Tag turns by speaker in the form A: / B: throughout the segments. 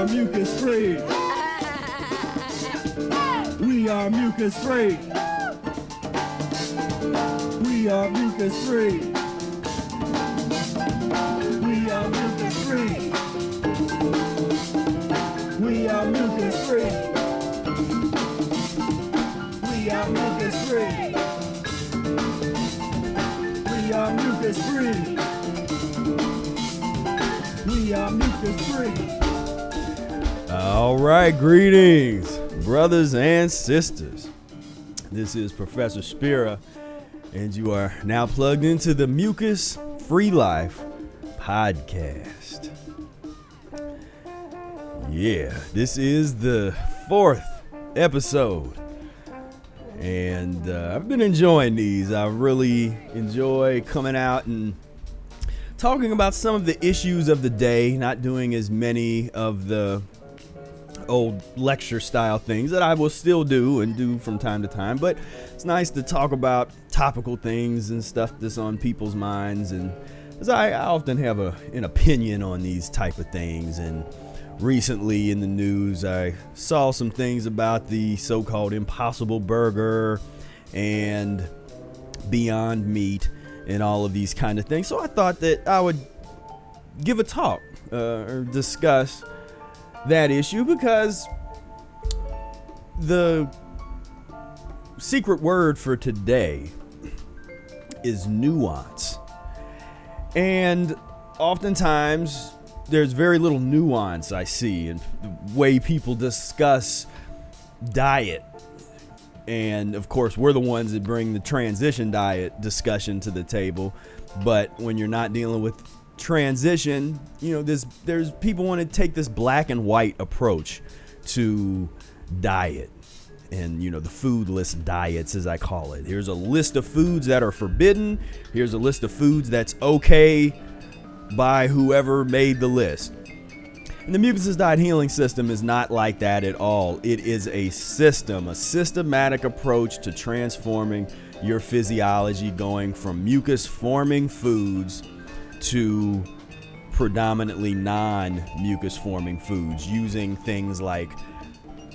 A: are mucus free. We are mucus free. We are mucus free. We are mucus free. We are mucus free. We are mucus free. We are mucus free. We are mucus free.
B: All right, greetings, brothers and sisters. This is Professor Spira, and you are now plugged into the Mucus-free Life Podcast. Yeah, this is the 4th episode, and I've been enjoying these. I really enjoy coming out and talking about some of the issues of the day, not doing as many of the old lecture style things that I will still do and do from time to time, but it's nice to talk about topical things and stuff that's on people's minds, and as I often have an opinion on these type of things. And recently in the news I saw some things about the so-called Impossible Burger and Beyond Meat and all of these kind of things, so I thought that I would give a talk or discuss that issue, because the secret word for today is nuance. And oftentimes there's very little nuance I see in the way people discuss diet. And of course, we're the ones that bring the transition diet discussion to the table. But when you're not dealing with transition, you know, there's people want to take this black and white approach to diet, and you know, the foodless diets, as I call it. Here's a list of foods that are forbidden. Here's a list of foods that's okay by whoever made the list. And the Mucusless Diet Healing System is not like that at all. It is a system, a systematic approach to transforming your physiology, going from mucus forming foods to predominantly non-mucus forming foods, using things like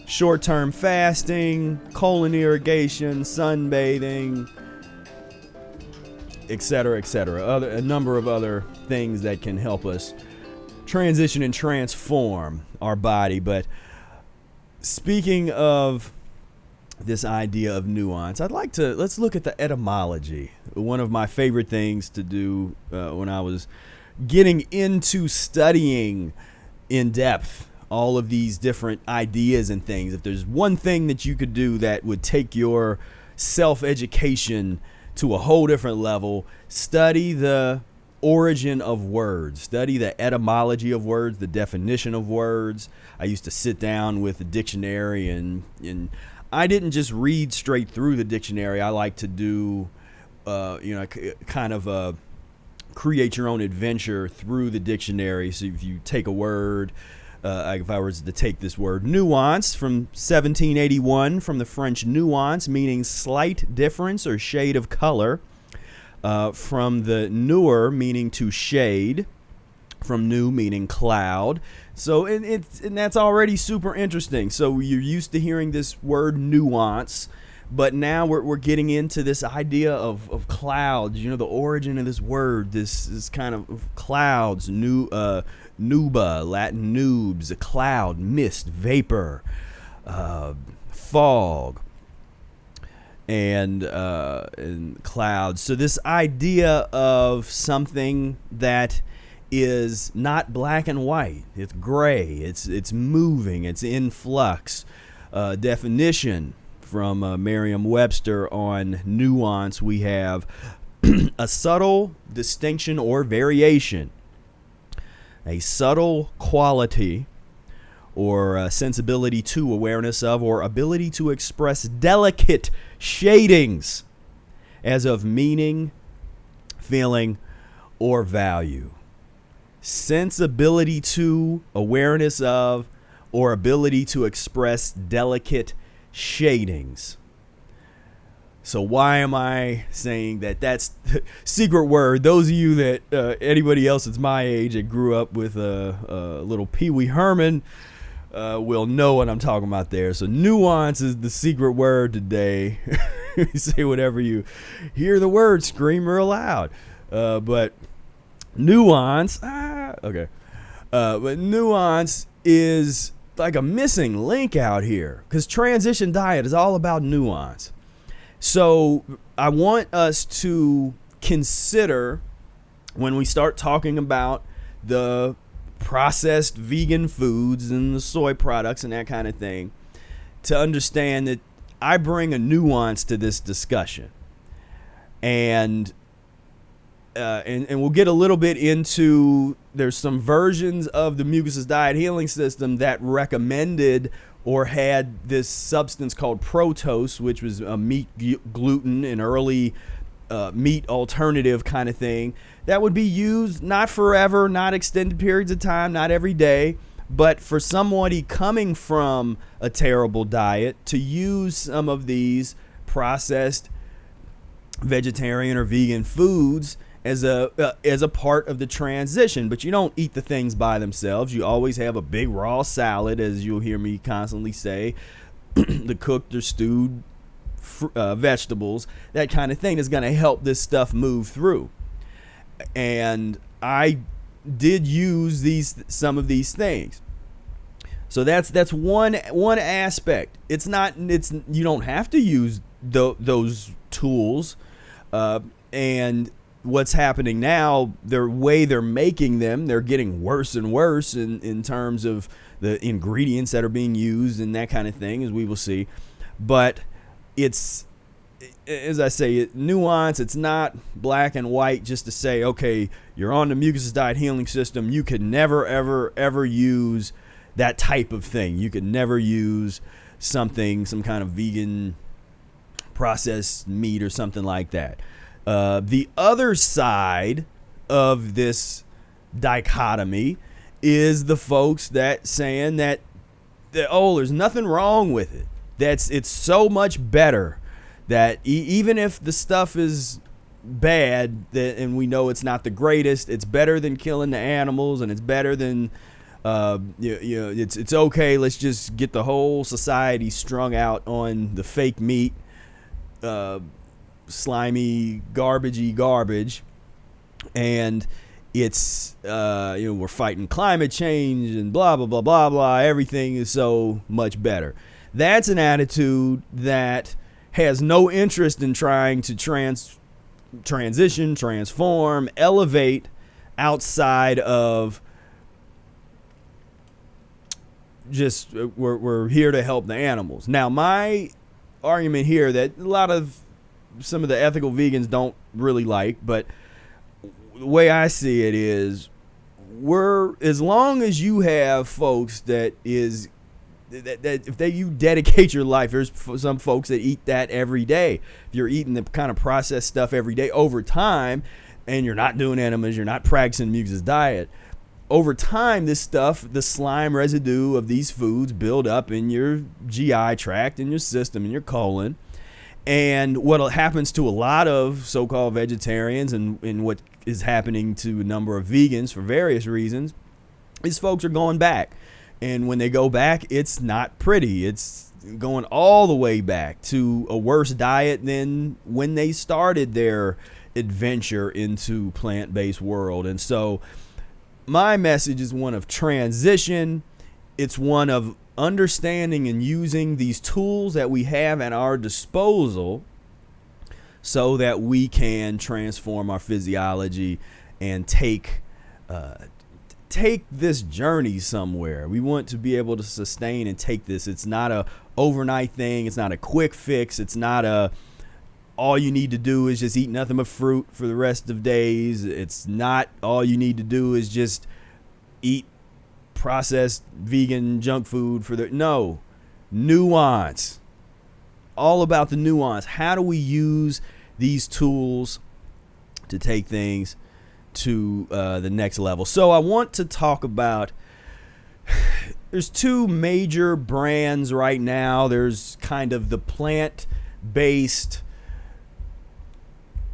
B: short-term fasting, colon irrigation, sunbathing, etc., a number of other things that can help us transition and transform our body. But speaking of this idea of nuance, let's look at the etymology. One of my favorite things to do when I was getting into studying in depth all of these different ideas and things. If there's one thing that you could do that would take your self-education to a whole different level, study the origin of words, study the etymology of words, the definition of words. I used to sit down with a dictionary, and I didn't just read straight through the dictionary. I like to do, kind of create your own adventure through the dictionary. So if you take a word, if I was to take this word nuance from 1781, from the French nuance, meaning slight difference or shade of color, from the noor, meaning to shade, from nu, meaning cloud. So and that's already super interesting. So you're used to hearing this word nuance, but now we're getting into this idea of clouds. You know, the origin of this word, this kind of clouds, nuba, Latin nubes, a cloud, mist, vapor, fog, and clouds. So this idea of something that is not black and white, it's gray, it's moving, it's in flux. Definition from Merriam-Webster on nuance, we have a subtle distinction or variation, a subtle quality or sensibility to, awareness of, or ability to express delicate shadings as of meaning, feeling, or value. Sensibility to, awareness of, or ability to express delicate shadings. So why am I saying that that's the secret word? Those of you that, anybody else that's my age that grew up with a little Pee Wee Herman, will know what I'm talking about there. So nuance is the secret word today. You say whatever you hear the word, scream real loud. But nuance, okay. But nuance is like a missing link out here, because transition diet is all about nuance. So I want us to consider, when we start talking about the processed vegan foods and the soy products and that kind of thing, to understand that I bring a nuance to this discussion. And we'll get a little bit into, there's some versions of the Mucusless Diet Healing System that recommended or had this substance called Protos, which was a meat gluten, an early meat alternative kind of thing that would be used not forever, not extended periods of time, not every day, but for somebody coming from a terrible diet to use some of these processed vegetarian or vegan foods as a part of the transition. But you don't eat the things by themselves. You always have a big raw salad, as you'll hear me constantly say, the cooked or stewed vegetables, that kind of thing is going to help this stuff move through. And I did use some of these things. So that's one aspect. It's you don't have to use those tools. And what's happening now, the way they're making them, they're getting worse and worse in terms of the ingredients that are being used and that kind of thing, as we will see. But it's, as I say, nuance. It's not black and white just to say, okay, you're on the Mucusless Diet Healing System, you could never, ever use that type of thing. You could never use some kind of vegan processed meat or something like that. The other side of this dichotomy is the folks that saying that there's nothing wrong with it. It's so much better that even if the stuff is bad, and we know it's not the greatest, it's better than killing the animals, and it's better than it's okay. Let's just get the whole society strung out on the fake meat, slimy, garbagey garbage, and it's we're fighting climate change and blah blah blah blah blah. Everything is so much better. That's an attitude that has no interest in trying to transition, transform, elevate outside of just we're here to help the animals. Now, my argument here that some of the ethical vegans don't really like, but the way I see it is, as long as you have folks that if you dedicate your life, there's some folks that eat that every day. If you're eating the kind of processed stuff every day over time, and you're not doing enemas, you're not practicing Mucusless diet, over time, this stuff, the slime residue of these foods build up in your GI tract, in your system, in your colon. And what happens to a lot of so-called vegetarians, and what is happening to a number of vegans for various reasons, is folks are going back. And when they go back, it's not pretty. It's going all the way back to a worse diet than when they started their adventure into plant-based world. And so my message is one of transition. It's one of understanding and using these tools that we have at our disposal so that we can transform our physiology and take this journey somewhere. We want to be able to sustain and take this. It's not a overnight thing. It's not a quick fix. It's not all you need to do is just eat nothing but fruit for the rest of days. It's not all you need to do is just eat processed vegan junk food no. Nuance. All about the nuance. How do we use these tools to take things to the next level? So I want to talk about, there's two major brands right now. There's kind of the plant-based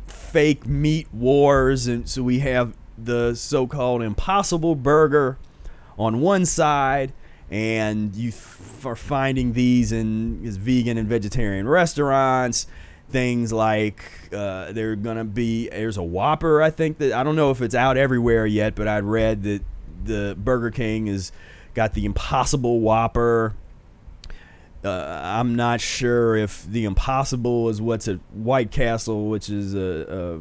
B: fake meat wars, and so we have the so-called Impossible Burger on one side, and you are finding these in vegan and vegetarian restaurants. Things like there's a Whopper, I think, that I don't know if it's out everywhere yet, but I'd read that the Burger King has got the Impossible Whopper. I'm not sure if the Impossible is what's at White Castle, which is a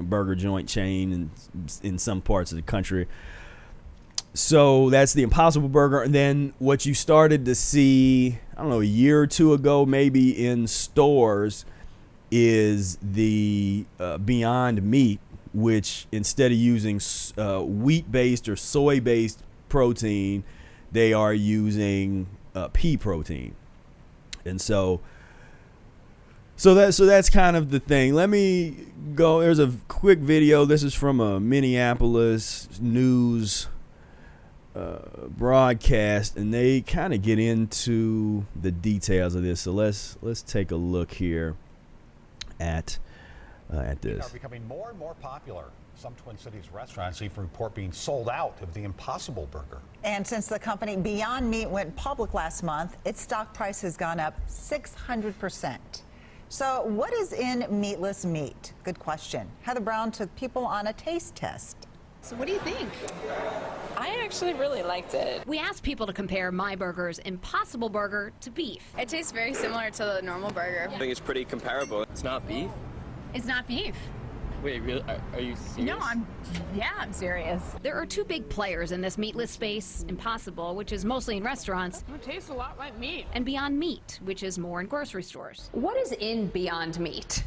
B: burger joint chain in some parts of the country. So that's the Impossible Burger. And then what you started to see, I don't know, a year or two ago, maybe in stores, is the Beyond Meat, which instead of using wheat-based or soy-based protein, they are using pea protein. And so that's kind of the thing. Let me go. There's a quick video. This is from a Minneapolis news broadcast, and they kind of get into the details of this. So let's take a look here at this.
C: Are becoming more and more popular. Some Twin Cities restaurants even report being sold out of the Impossible Burger.
D: And since the company Beyond Meat went public last month, its stock price has gone up 600%. So what is in meatless meat? Good question. Heather Brown took people on a taste test.
E: So what do you think?
F: I actually really liked it.
E: We asked people to compare My Burger's Impossible Burger to beef.
G: It tastes very similar to the normal burger.
H: I think it's pretty comparable. It's not beef.
E: It's not beef.
H: Wait, really? Are you serious?
E: No, I'm serious. There are two big players in this meatless space: Impossible, which is mostly in restaurants.
G: It tastes a lot like meat.
E: And Beyond Meat, which is more in grocery stores.
F: What is in Beyond Meat?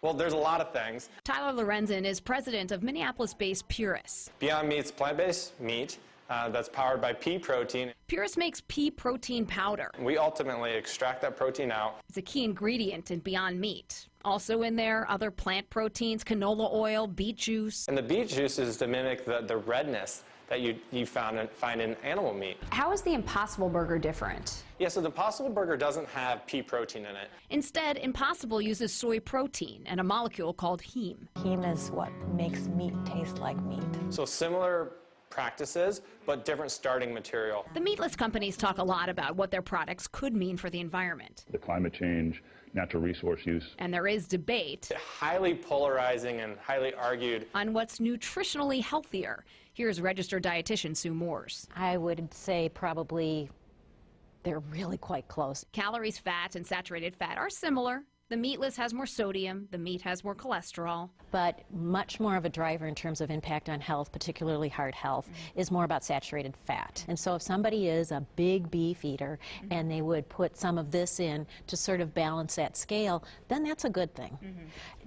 I: Well, there's a lot of things.
E: Tyler Lorenzen is president of Minneapolis-based Purus.
I: Beyond Meat's plant-based meat that's powered by pea protein.
E: Purus makes pea protein powder.
I: We ultimately extract that protein out.
E: It's a key ingredient in Beyond Meat. Also in there, other plant proteins, canola oil, beet juice.
I: And the beet juice is to mimic the redness that you find in animal meat.
F: How is the Impossible Burger different?
I: Yeah, so the Impossible Burger doesn't have pea protein in it.
E: Instead, Impossible uses soy protein and a molecule called heme.
J: Heme is what makes meat taste like meat.
I: So similar practices, but different starting material.
E: The meatless companies talk a lot about what their products could mean for the environment.
K: The climate change, natural resource use.
E: And there is debate.
I: Highly polarizing and highly argued.
E: On what's nutritionally healthier. Here's registered dietitian Sue Moores.
J: I would say probably they're really quite close.
E: Calories, fat, and saturated fat are similar. The meatless has more sodium, the meat has more cholesterol.
J: But much more of a driver in terms of impact on health, particularly heart health, is more about saturated fat. And so if somebody is a big beef eater and they would put some of this in to sort of balance that scale, then that's a good thing.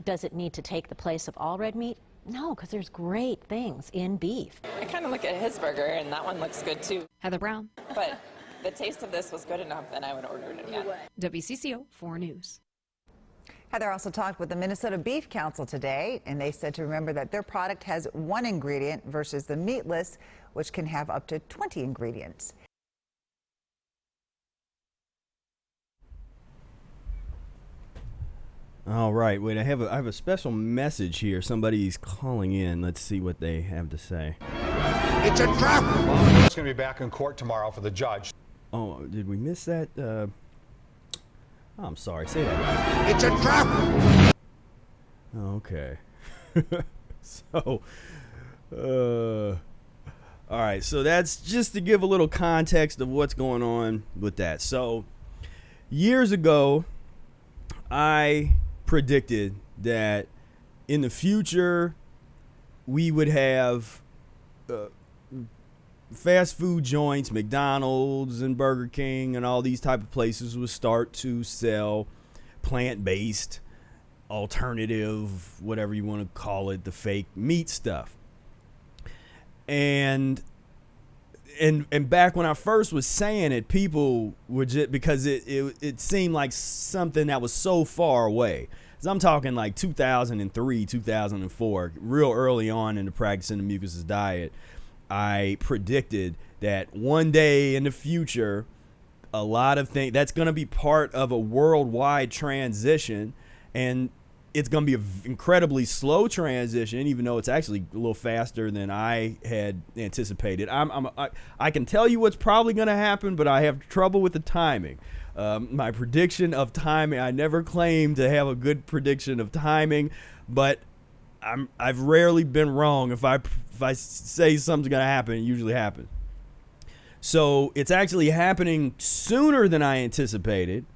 J: Does it need to take the place of all red meat? No, because there's great things in beef.
F: I kind of look at his burger, and that one looks good too.
E: Heather Brown.
F: But the taste of this was good enough, and I would order it again.
E: WCCO 4 News.
D: Heather also talked with the Minnesota Beef Council today, and they said to remember that their product has one ingredient versus the meatless, which can have up to 20 ingredients.
B: All right, wait, I have a special message here. Somebody's calling in. Let's see what they have to say.
C: It's a trap! It's going to be back in court tomorrow for the judge.
B: Oh, did we miss that? I'm sorry, say that.
C: It's a trap!
B: Okay. So, all right, so that's just to give a little context of what's going on with that. So, years ago, I predicted that in the future, we would have fast food joints, McDonald's and Burger King and all these type of places would start to sell plant-based, alternative, whatever you want to call it, the fake meat stuff. And back when I first was saying it, people were just, because it seemed like something that was so far away. So I'm talking like 2003, 2004, real early on in the practicing the Mucusless diet. I predicted that one day in the future, a lot of things that's going to be part of a worldwide transition, and it's going to be an incredibly slow transition, even though it's actually a little faster than I had anticipated. I can tell you what's probably going to happen, but I have trouble with the timing. My prediction of timing, I never claimed to have a good prediction of timing, but I've rarely been wrong. If I say something's going to happen, it usually happens. So it's actually happening sooner than I anticipated,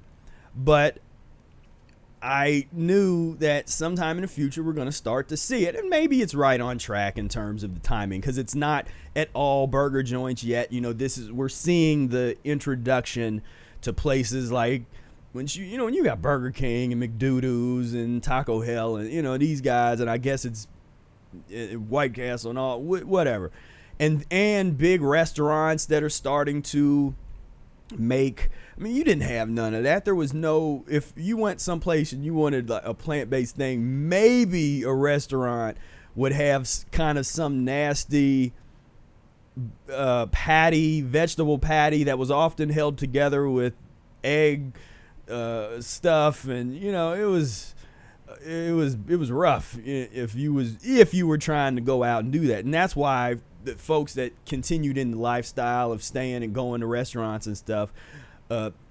B: but I knew that sometime in the future we're going to start to see it, and maybe it's right on track in terms of the timing, because it's not at all burger joints yet. We're seeing the introduction to places like when you got Burger King and McDoodoo's and Taco Hell and these guys, and I guess it's White Castle and all whatever, and big restaurants that are starting to make. I mean, you didn't have none of that. There was no, if you went someplace and you wanted like a plant-based thing, maybe a restaurant would have kind of some nasty vegetable patty that was often held together with egg stuff, and it was rough if you were trying to go out and do that. And that's why the folks that continued in the lifestyle of staying and going to restaurants and stuff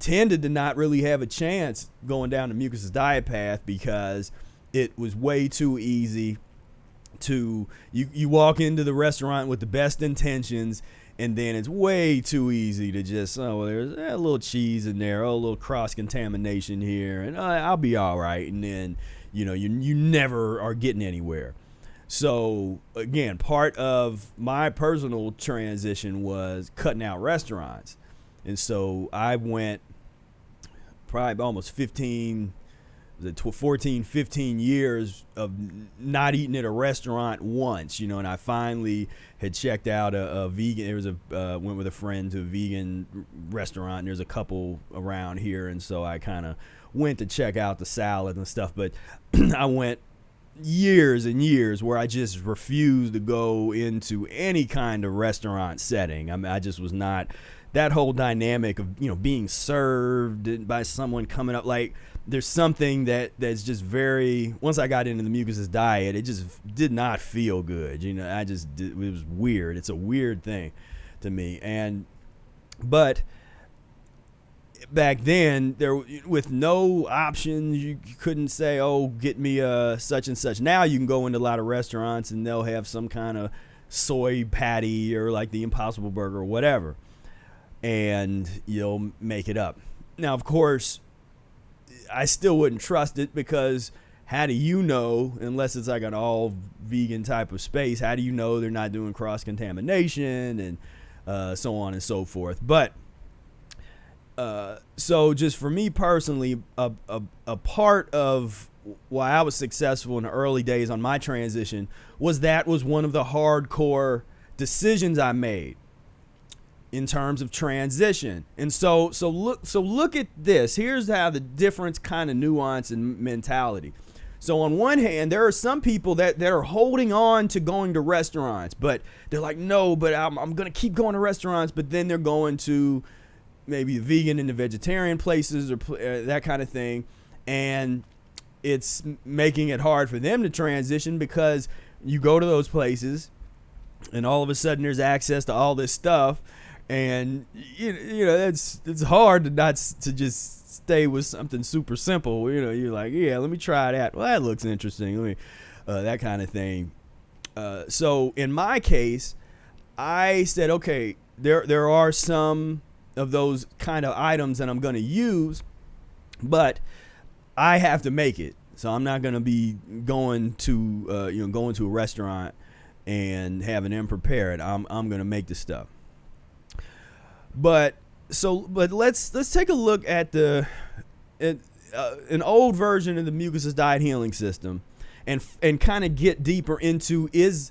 B: tended to not really have a chance going down the Mucusless diet path, because it was way too easy to you walk into the restaurant with the best intentions, and then it's way too easy to just, there's a little cheese in there, a little cross-contamination here, and I'll be all right. And then, you never are getting anywhere. So, again, part of my personal transition was cutting out restaurants. And so I went probably almost 14, 15 years of not eating at a restaurant once, and I finally had checked out a vegan. There was went with a friend to a vegan restaurant, and there's a couple around here, and so I kind of went to check out the salad and stuff. But I went years and years where I just refused to go into any kind of restaurant setting. I mean, I just was not. That whole dynamic of being served by someone coming up, like there's something that's just very. Once I got into the Mucusless diet, it just did not feel good. It was weird. It's a weird thing to me. But back then, there with no options, you couldn't say, "Oh, get me such and such." Now you can go into a lot of restaurants and they'll have some kind of soy patty or like the Impossible Burger or whatever, and you'll make it up. Now, of course, I still wouldn't trust it, because how do you know, unless it's like an all vegan type of space, how do you know they're not doing cross-contamination and so on and so forth? But so just for me personally, a part of why I was successful in the early days on my transition was one of the hardcore decisions I made in terms of transition. And so look at this. Here's how the difference kind of nuance and mentality. So on one hand, there are some people that are holding on to going to restaurants, but they're like, no, but I'm going to keep going to restaurants. But then they're going to maybe the vegan and the vegetarian places or that kind of thing. And it's making it hard for them to transition, because you go to those places and all of a sudden there's access to all this stuff. And it's hard to just stay with something super simple. You're like, yeah, let me try that. Well, that looks interesting. Let me that kind of thing. So in my case, I said, okay, there are some of those kind of items that I'm going to use, but I have to make it. So I'm not going to be going to a restaurant and having them prepare it. I'm going to make the stuff. But let's take a look at an old version of the Mucusless Diet Healing System, and kind of get deeper into is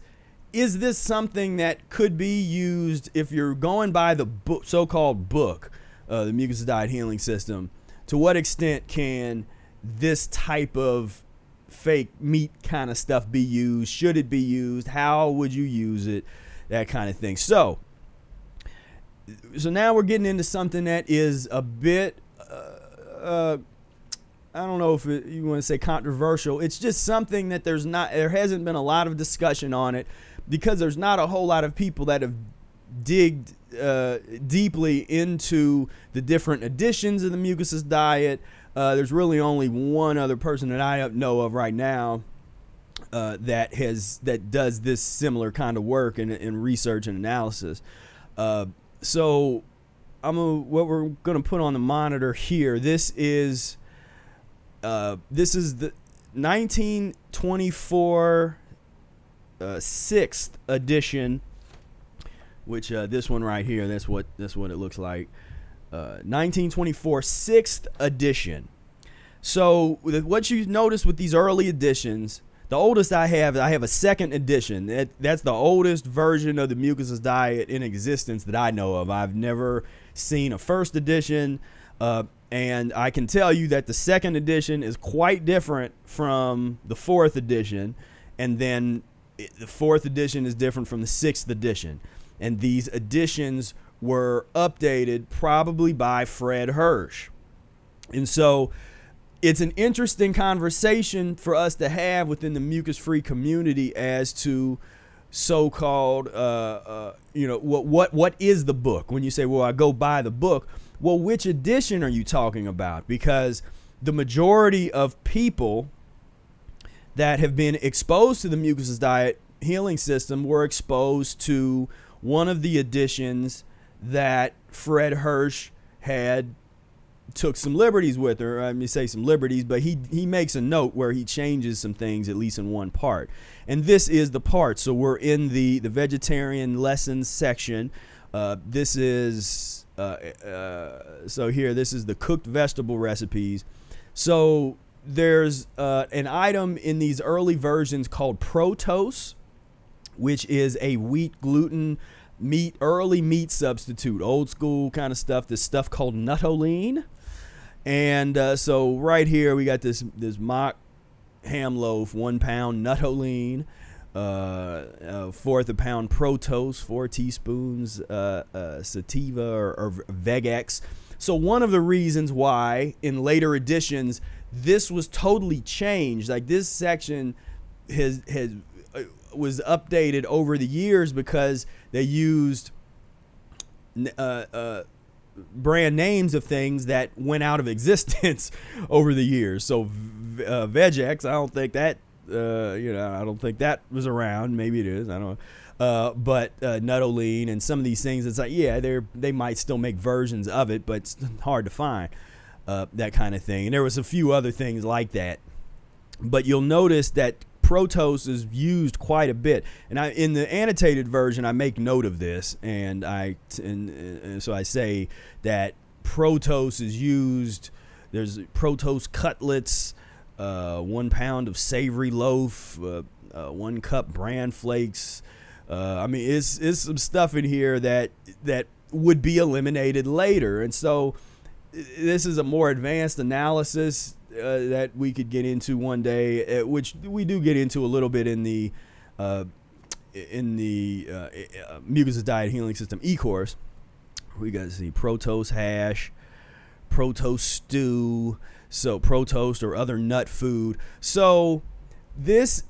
B: this something that could be used if you're going by the book, so-called book, the Mucusless Diet Healing System. To what extent can this type of fake meat kind of stuff be used? Should it be used? How would you use it? That kind of thing. So now we're getting into something that is a bit I don't know if you want to say controversial. It's just something that there hasn't been a lot of discussion on it, because there's not a whole lot of people that have digged deeply into the different editions of the Mucusless diet. There's really only one other person that I know of right now that does this similar kind of work in research and analysis. So what we're going to put on the monitor here. This is the 1924 6th edition, which this one right here. That's what it looks like. 1924 6th edition. So what you notice with these early editions, the oldest I have a 2nd edition. That's the oldest version of the Mucusless diet in existence that I know of. I've never seen a 1st edition, and I can tell you that the 2nd edition is quite different from the 4th edition, and then the 4th edition is different from the 6th edition. And these editions were updated probably by Fred Hirsch. And so it's an interesting conversation for us to have within the mucus-free community as to so-called, what is the book? When you say, well, I go buy the book, well, which edition are you talking about? Because the majority of people that have been exposed to the Mucusless Diet Healing System were exposed to one of the editions that Fred Hirsch had took some liberties with, or I mean, say some liberties, but he makes a note where he changes some things, at least in one part. And this is the part. So we're in the vegetarian lessons section. This is so here, this is the cooked vegetable recipes. So there's an item in these early versions called Protos, which is a wheat gluten early meat substitute, old school kind of stuff. This stuff called Nutoline. And so right here we got this mock ham loaf, 1 pound Nutoline, 1/4 a pound Protos, 4 teaspoons sativa or Veggie. So one of the reasons why in later editions this was totally changed, like this section was updated over the years because they used brand names of things that went out of existence over the years. So Veggie, I don't think that I don't think that was around. Maybe it is. I don't know. But Nutoline and some of these things, it's like, yeah, they might still make versions of it, but it's hard to find that kind of thing. And there was a few other things like that. But you'll notice that Protos is used quite a bit, and in the annotated version I make note of this, and so I say that Protos is used. There's Protos cutlets, 1 pound of savory loaf, 1 cup bran flakes. I mean, it's some stuff in here that would be eliminated later, and so this is a more advanced analysis that we could get into one day, which we do get into a little bit in the Mucusless Diet Healing System e-course. We got to see Protos hash, Protos stew, so Protos or other nut food. So there's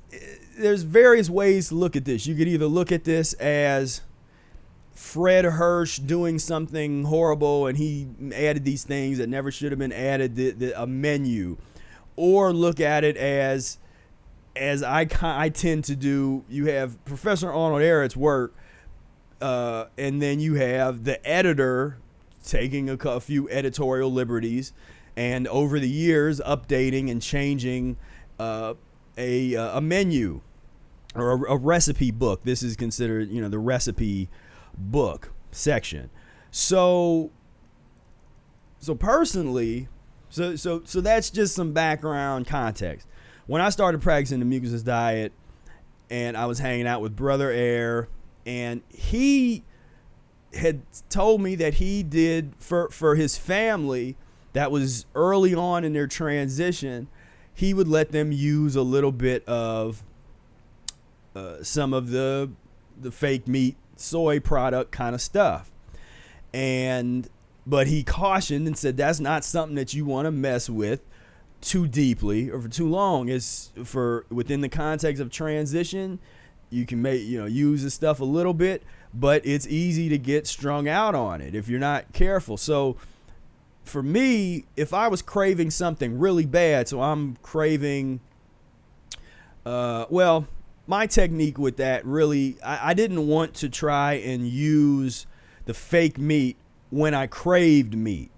B: various ways to look at this. You could either look at this as Fred Hirsch doing something horrible and he added these things that never should have been added, a menu, or look at it as I tend to do. You have Professor Arnold Ehret's work, and then you have the editor taking a few editorial liberties and over the years updating and changing a menu or a recipe book. This is considered, the recipe book section. So personally, so that's just some background context. When I started practicing the Mucusless diet, and I was hanging out with Brother Air, and he had told me that he did for his family that was early on in their transition, he would let them use a little bit of some of the fake meat, soy product kind of stuff, but he cautioned and said that's not something that you want to mess with too deeply or for too long. Is for within the context of transition, you can use this stuff a little bit, but it's easy to get strung out on it if you're not careful. So for me, if I was craving something really bad, so I'm craving, my technique with that really, I didn't want to try and use the fake meat when I craved meat.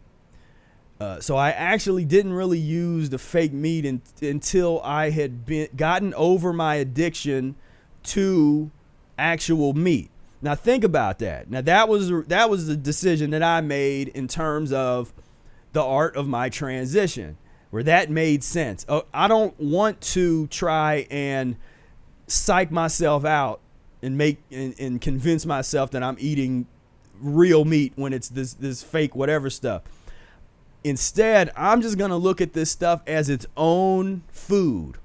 B: So I actually didn't really use the fake meat until I had gotten over my addiction to actual meat. Now think about that. Now that was the decision that I made in terms of the art of my transition, where that made sense. I don't want to try and psych myself out and convince myself that I'm eating real meat when it's this fake whatever stuff. Instead, I'm just going to look at this stuff as its own food,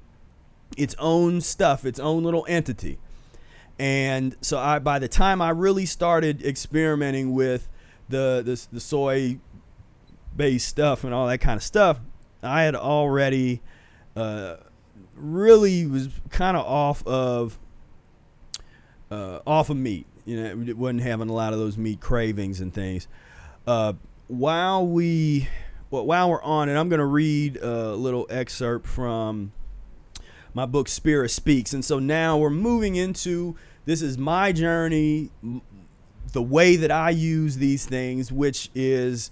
B: its own stuff, its own little entity. And so by the time I really started experimenting with the soy based stuff and all that kind of stuff, I had already really was kind of off of meat. Wasn't having a lot of those meat cravings and things. While we're on it, I'm going to read a little excerpt from my book Spira Speaks. And so now we're moving into, this is my journey, the way that I use these things, which is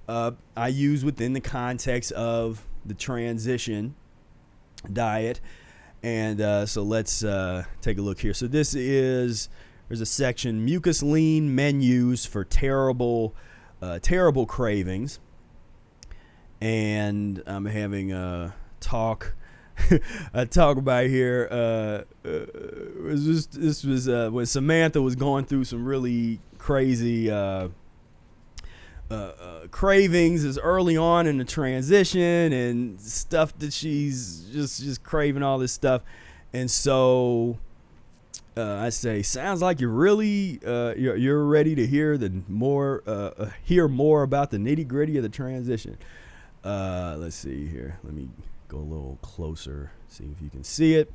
B: I use within the context of the transition diet. And so let's take a look here. So there's a section, Mucus Lean Menus for Terrible Cravings. And I'm having a talk about here. This was when Samantha was going through some really crazy cravings as early on in the transition and stuff that she's just craving all this stuff. And so I say, sounds like you're really you're ready to hear more about the nitty gritty of the transition. Let's see here. Let me go a little closer, see if you can see it.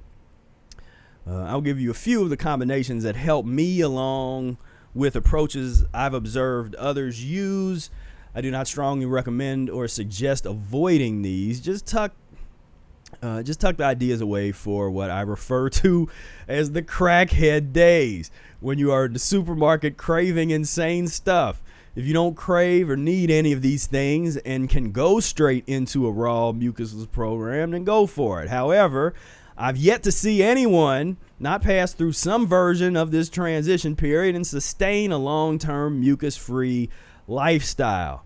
B: I'll give you a few of the combinations that help me along with approaches I've observed others use. I do not strongly recommend or suggest avoiding these. Just tuck the ideas away for what I refer to as the crackhead days, when you are in the supermarket craving insane stuff. If you don't crave or need any of these things and can go straight into a raw mucusless program, then go for it. However, I've yet to see anyone not pass through some version of this transition period and sustain a long-term mucus-free lifestyle.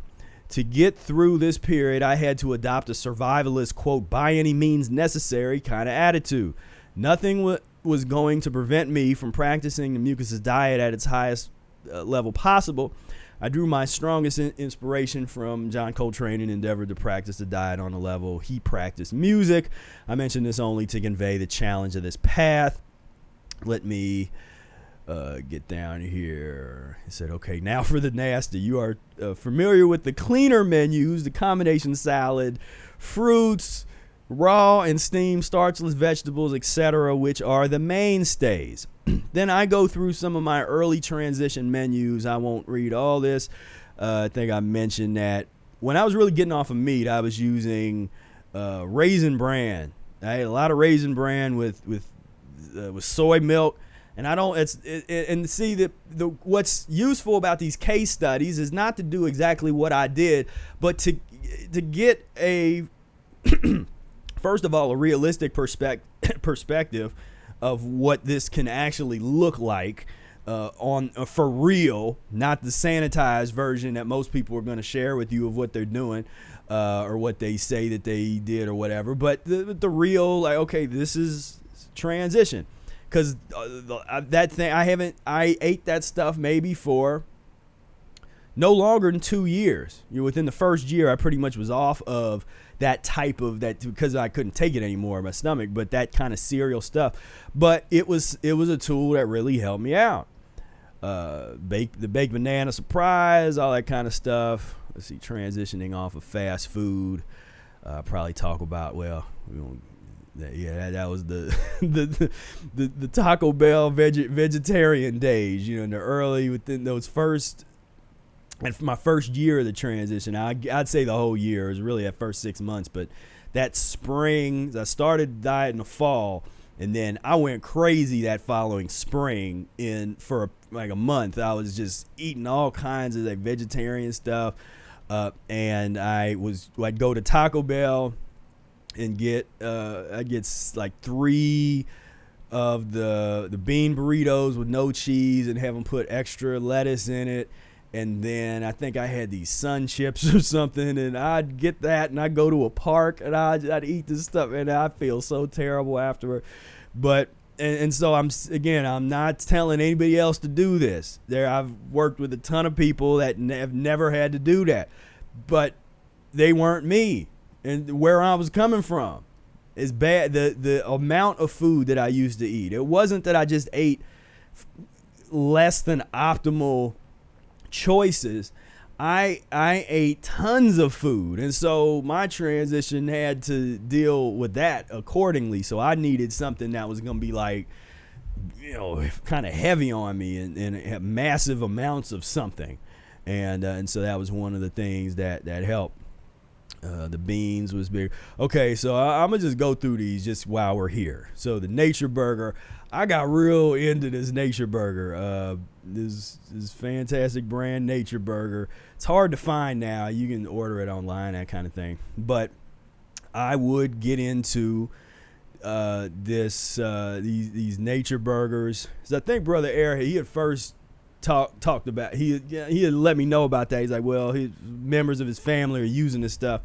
B: To get through this period, I had to adopt a survivalist, quote, by any means necessary kind of attitude. Nothing was going to prevent me from practicing the mucusless diet at its highest level possible. I drew my strongest inspiration from John Coltrane and endeavored to practice the diet on the level he practiced music. I mention this only to convey the challenge of this path. Let me get down here. He said, okay, now for the nasty. You are familiar with the cleaner menus, the combination salad, fruits, raw and steamed starchless vegetables, etc., which are the mainstays. Then I go through some of my early transition menus. I won't read all this. I think I mentioned that when I was really getting off of meat, I was using Raisin Bran. I ate a lot of Raisin Bran with soy milk, and I don't. And see that what's useful about these case studies is not to do exactly what I did, but to get a first of all a realistic perspective of what this can actually look like for real, not the sanitized version that most people are going to share with you of what they're doing or what they say that they did or whatever, but the real, like, okay, this is transition. Because that thing, I ate that stuff maybe for no longer than 2 years. Within the first year, I pretty much was off of that type of that because I couldn't take it anymore in my stomach, but that kind of cereal stuff. But it was a tool that really helped me out. The baked banana surprise, all that kind of stuff. Let's see, transitioning off of fast food. Probably talk about, well, that was the the Taco Bell vegetarian days, in the early, within those first, and my first year of the transition. I'd say the whole year. It was really that first 6 months, but that spring, I started diet in the fall, and then I went crazy that following spring. For like a month, I was just eating all kinds of vegetarian stuff, and I'd go to Taco Bell and I'd get like 3 of the bean burritos with no cheese and have them put extra lettuce in it. And then I think I had these sun chips or something, and I'd get that, and I'd go to a park, and I'd eat this stuff, and I feel so terrible afterward. But and so I'm not telling anybody else to do this. I've worked with a ton of people that have never had to do that, but they weren't me, and where I was coming from is bad. The amount of food that I used to eat. It wasn't that I just ate less than optimal choices. I ate tons of food, and so my transition had to deal with that accordingly. So I needed something that was going to be like, kind of heavy on me and have massive amounts of something, and so that was one of the things that helped. The beans was big. Okay, so I'm gonna just go through these just while we're here. So the Nature Burger, I got real into this Nature Burger. This fantastic brand, Nature Burger. It's hard to find now. You can order it online, that kind of thing. But I would get into these Nature Burgers. So I think Brother Airhead, he had first talked about, he had let me know about that. He's like, well, members of his family are using this stuff,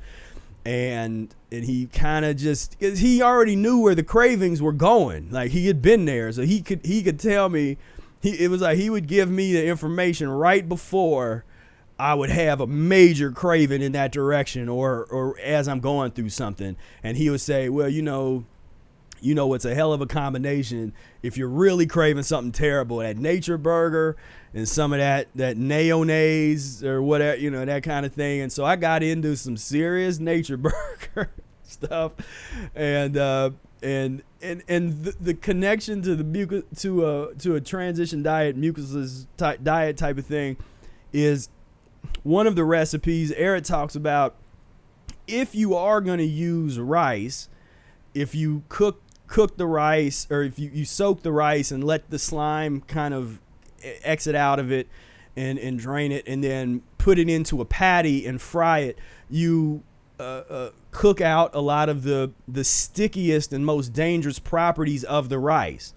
B: and he kind of just, cause he already knew where the cravings were going. Like, he had been there, so he could tell me. It was like he would give me the information right before I would have a major craving in that direction, or as I'm going through something, and he would say, well, it's a hell of a combination if you're really craving something terrible. That Nature Burger and some of that mayonnaise or whatever, that kind of thing. And so I got into some serious Nature Burger stuff, and the connection to the to a transition diet, mucusless diet type of thing, is one of the recipes. Eric talks about, if you are going to use rice, if you cook the rice, or if you soak the rice and let the slime kind of exit out of it and drain it, and then put it into a patty and fry it, you cook out a lot of the stickiest and most dangerous properties of the rice.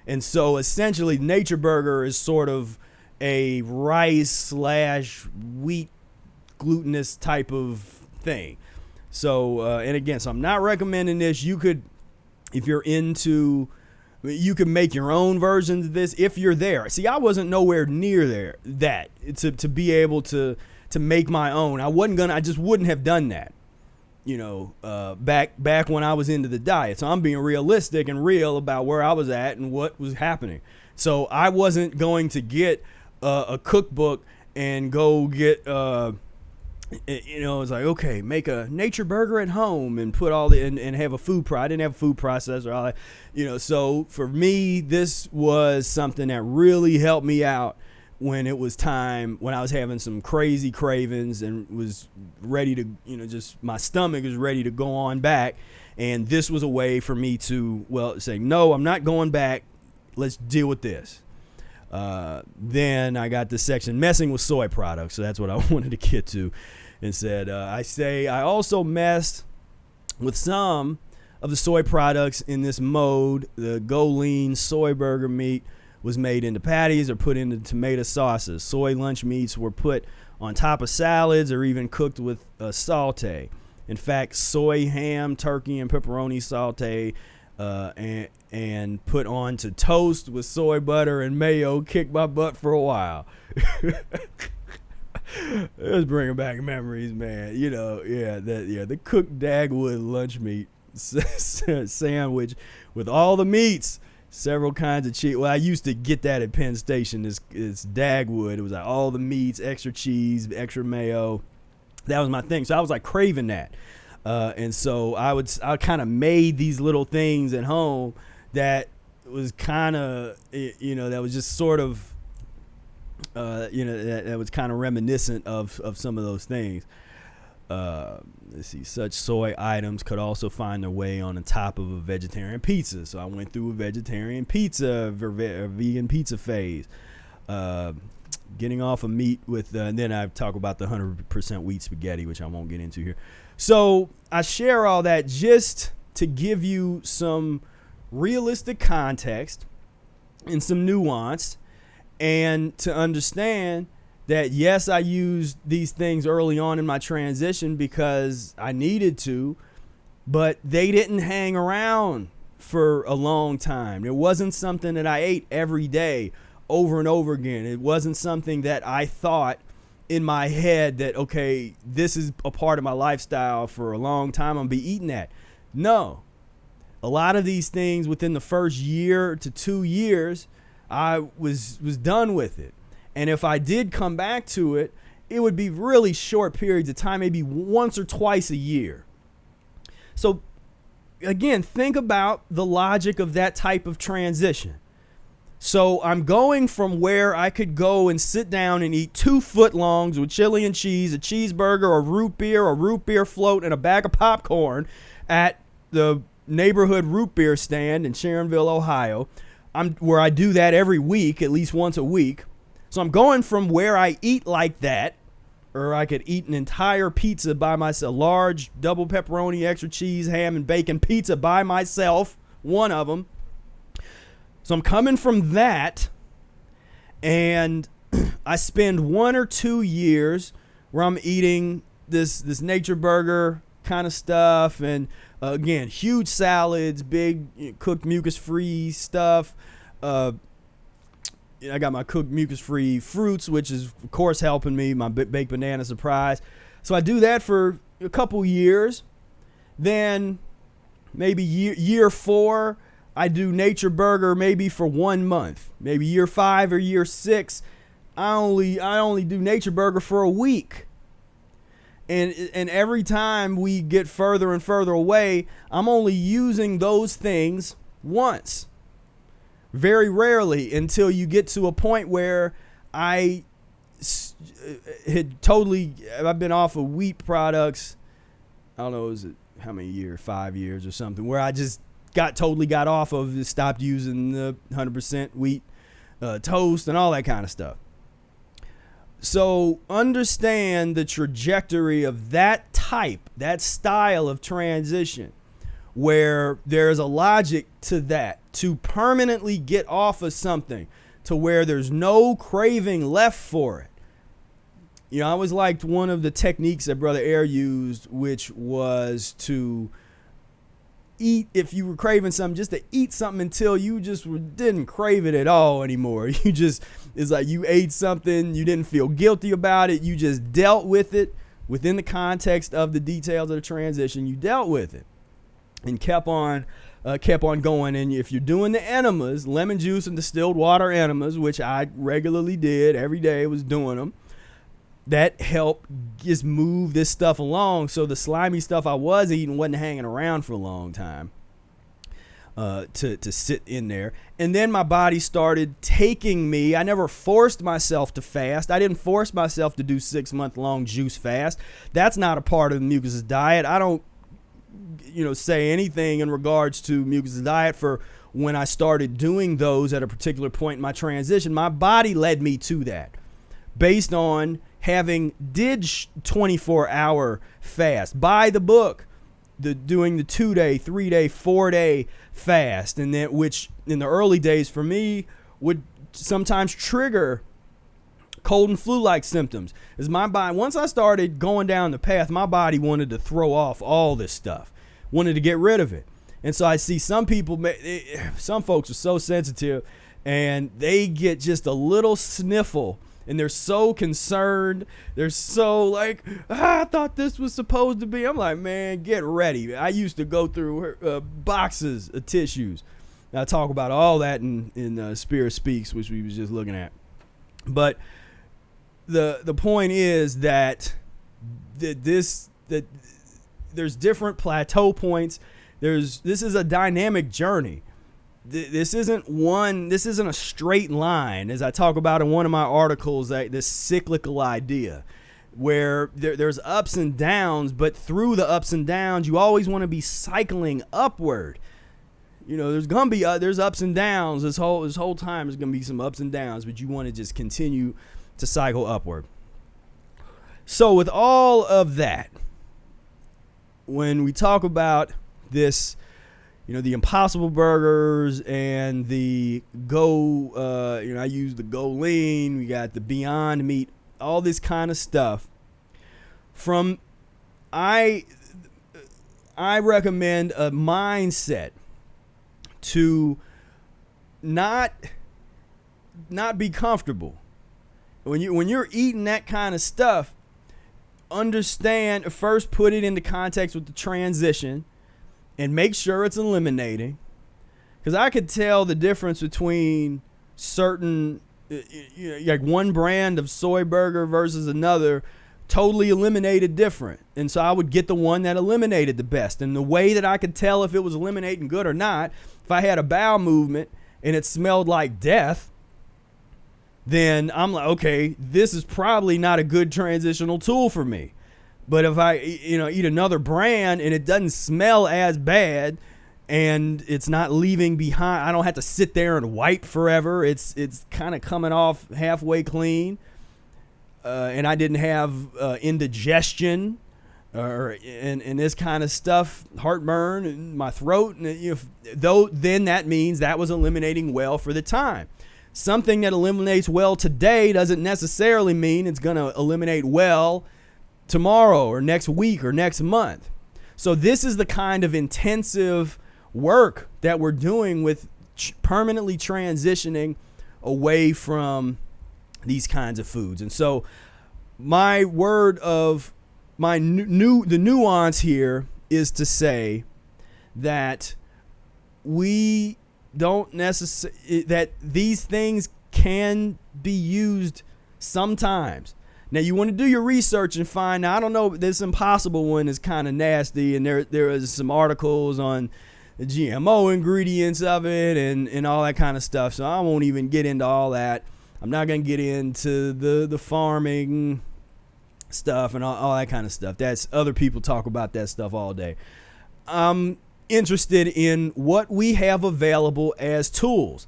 B: And so essentially Nature Burger is sort of a rice / wheat glutinous type of thing. So and again, so I'm not recommending this. You could, if you're into, you can make your own versions of this if you're there. See, I wasn't nowhere near that to be able to make my own. I just wouldn't have done that, back when I was into the diet. So I'm being realistic and real about where I was at and what was happening. So I wasn't going to get a cookbook and go get it's like, okay, make a Nature Burger at home and put all the and have a food I didn't have a food processor, all that, so for me, this was something that really helped me out when it was time, when I was having some crazy cravings and was ready to, just my stomach was ready to go on back. And this was a way for me to, say, no, I'm not going back. Let's deal with this. Then I got this section, messing with soy products. So that's what I wanted to get to, and said, I also messed with some of the soy products in this mode. The Go Lean soy burger meat was made into patties or put into tomato sauces. Soy lunch meats were put on top of salads or even cooked with a saute. In fact, soy ham, turkey, and pepperoni saute and put on to toast with soy butter and mayo kicked my butt for a while. It was bringing back memories, man. The cooked Dagwood lunch meat sandwich with all the meats, several kinds of cheese. Well, I used to get that at Penn Station. It's Dagwood. It was like all the meats, extra cheese, extra mayo. That was my thing. So I was like craving that. And so I kind of made these little things at home that was kind of, that was just sort of, that was kind of reminiscent of some of those things. Let's see, such soy items could also find their way on the top of a vegetarian pizza. So I went through a vegetarian pizza, vegan pizza phase. Getting off of meat with, and then I talk about the 100% wheat spaghetti, which I won't get into here. So I share all that just to give you some realistic context and some nuance, and to understand that, yes, I used these things early on in my transition because I needed to, but they didn't hang around for a long time. It wasn't something that I ate every day over and over again. It wasn't something that I thought in my head that, okay, this is a part of my lifestyle for a long time, I'm gonna be eating that. No. A lot of these things within the first year to 2 years, I was done with it. And if I did come back to it, it would be really short periods of time, maybe once or twice a year. So again, think about the logic of that type of transition. So I'm going from where I could go and sit down and eat 2 footlongs with chili and cheese, a cheeseburger, a root beer float, and a bag of popcorn at the neighborhood root beer stand in Sharonville, Ohio, where I do that every week, at least once a week. So I'm going from where I eat like that, or I could eat an entire pizza by myself, large double pepperoni, extra cheese, ham, and bacon pizza by myself, one of them. So I'm coming from that, and I spend 1 or 2 years where I'm eating this nature burger kind of stuff, and again, huge salads, big cooked mucus-free stuff. I got my cooked mucus-free fruits, which is, of course, helping me, my baked banana surprise. So I do that for a couple years. Then maybe year 4, I do nature burger maybe for 1 month. Maybe year 5 or year 6, I only do nature burger for a week. And every time we get further and further away, I'm only using those things once. Very rarely, until you get to a point where I've been off of wheat products, I don't know, is it how many years, 5 years or something, where I just totally got off of it, stopped using the 100% wheat toast and all that kind of stuff. So understand the trajectory of that style of transition, where there's a logic to that, to permanently get off of something to where there's no craving left for it. I always liked one of the techniques that Brother Air used, which was to eat, if you were craving something, just to eat something until you just didn't crave it at all anymore. It's like you ate something, you didn't feel guilty about it, you just dealt with it within the context of the details of the transition. You dealt with it and kept on going. And if you're doing the enemas, lemon juice and distilled water enemas, which I regularly did every day, was doing them, that helped just move this stuff along. So the slimy stuff I was eating wasn't hanging around for a long time to sit in there. And then my body started taking me. I never forced myself to fast. I didn't force myself to do 6-month-long juice fast. That's not a part of the Mucusless diet. I don't say anything in regards to Mucusless diet for when I started doing those at a particular point in my transition. My body led me to that based on having did 24-hour fast by the book, doing the 2-day, 3-day, 4-day fast, and then which in the early days for me would sometimes trigger cold and flu-like symptoms. As my body, once I started going down the path, my body wanted to throw off all this stuff, wanted to get rid of it. And so I see some people, some folks are so sensitive, and they get just a little sniffle, and they're so concerned. They're so like, I thought this was supposed to be. I'm like, man, get ready. I used to go through boxes of tissues. I talk about all that in Spira Speaks, which we was just looking at. But the point is that there's different plateau points. This is a dynamic journey. This isn't a straight line, as I talk about in one of my articles, this cyclical idea where there's ups and downs, but through the ups and downs, you always want to be cycling upward. There's ups and downs this whole time. There's gonna be some ups and downs, but you want to just continue to cycle upward. So with all of that, when we talk about this, the Impossible Burgers and the I use the Go Lean, we got the Beyond Meat, all this kind of stuff. I recommend a mindset to not be comfortable. When you're eating that kind of stuff, understand, first put it into context with the transition and make sure it's eliminating. Because I could tell the difference between certain, like one brand of soy burger versus another, totally eliminated different. And so I would get the one that eliminated the best. And the way that I could tell if it was eliminating good or not, if I had a bowel movement and it smelled like death, then I'm like, okay, this is probably not a good transitional tool for me. But if I, eat another brand and it doesn't smell as bad and it's not leaving behind, I don't have to sit there and wipe forever. It's kind of coming off halfway clean. And I didn't have indigestion and this kind of stuff, heartburn in my throat. And then that means that was eliminating well for the time. Something that eliminates well today doesn't necessarily mean it's going to eliminate well tomorrow or next week or next month. So this is the kind of intensive work that we're doing with permanently transitioning away from these kinds of foods. And so the nuance here is to say that we don't necessarily, that these things can be used sometimes. Now you want to do your research and find, I don't know, this Impossible one is kind of nasty, and there is some articles on the GMO ingredients of it and all that kind of stuff. So I won't even get into all that. I'm not going to get into the farming stuff and all that kind of stuff. That's other people talk about that stuff all day. I'm interested in what we have available as tools.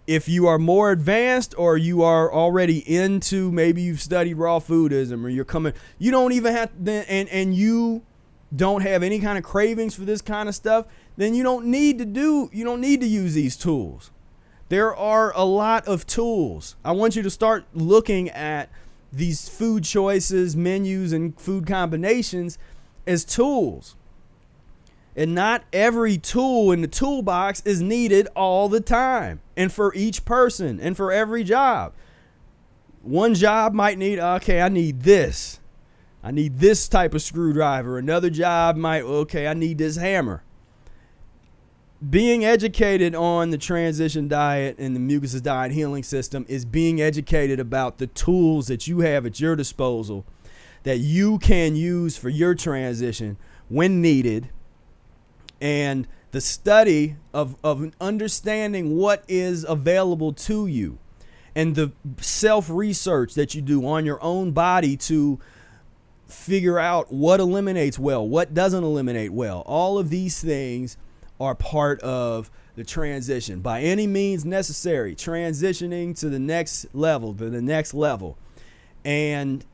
B: If you are more advanced or you are already into, maybe you've studied raw foodism or you don't even have to, and you don't have any kind of cravings for this kind of stuff, then you don't need to use these tools. There are a lot of tools. I want you to start looking at these food choices, menus, and food combinations as tools. And not every tool in the toolbox is needed all the time, and for each person and for every job. One job might need, I need this. I need this type of screwdriver. Another job might, I need this hammer. Being educated on the transition diet and the Mucusless Diet Healing System is being educated about the tools that you have at your disposal that you can use for your transition when needed, and the study of understanding what is available to you, and the self-research that you do on your own body to figure out what eliminates well, what doesn't eliminate well. All of these things are part of the transition. By any means necessary, transitioning to the next level. And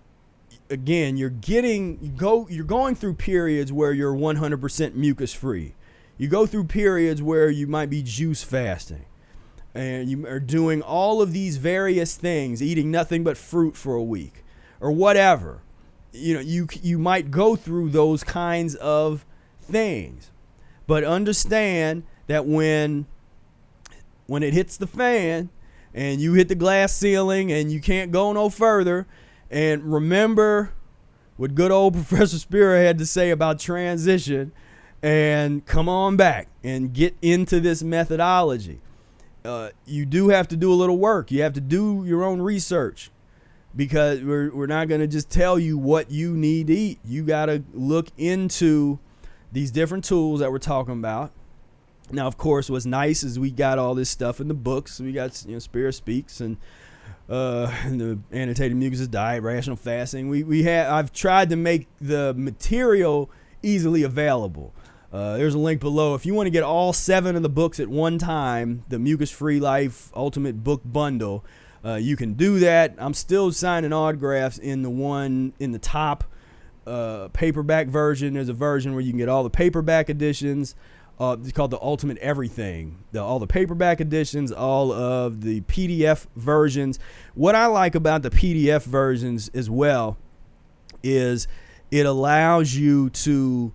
B: again, you're going through periods where you're 100% mucus free. You go through periods where you might be juice fasting, and you are doing all of these various things, eating nothing but fruit for a week or whatever. You might go through those kinds of things, but understand that when it hits the fan and you hit the glass ceiling and you can't go no further, and remember what good old Professor Spira had to say about transition, and come on back and get into this methodology. You do have to do a little work. You have to do your own research. because we're not going to just tell you what you need to eat. You got to look into these different tools that we're talking about. Now, of course, what's nice is we got all this stuff in the books. We got, Spira Speaks and the Annotated Mucusless Diet, Rational Fasting. I've tried to make the material easily available. There's a link below. If you want to get all 7 of the books at one time, the Mucus-free Life Ultimate Book Bundle, you can do that. I'm still signing autographs in the top paperback version. There's a version where you can get all the paperback editions. It's called the Ultimate Everything. All the paperback editions, all of the PDF versions. What I like about the PDF versions as well is it allows you to.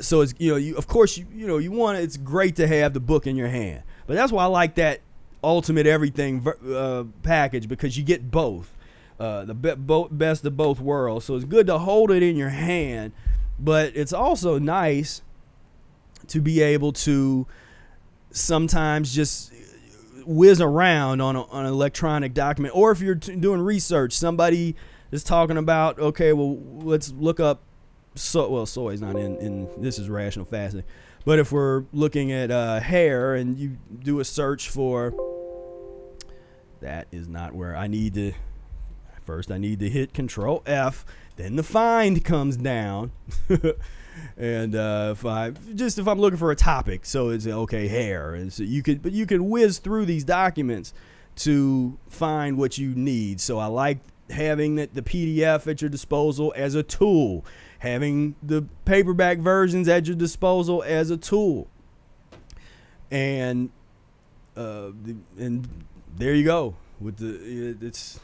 B: So it's of course you want it's great to have the book in your hand, but that's why I like that Ultimate Everything package, because you get both, the best of both worlds. So it's good to hold it in your hand, but it's also nice to be able to sometimes just whiz around on an electronic document, or if you're doing research, somebody is talking about, okay, well, let's look up soy is not in this is rational fasting, but if we're looking at hair and you do a search for, that is not where I need to. First I need to hit Control F, then the find comes down. And if I'm looking for a topic, so it's okay, hair, and so you could whiz through these documents to find what you need. So I like having the PDF at your disposal as a tool, having the paperback versions at your disposal as a tool, and there you go with it's.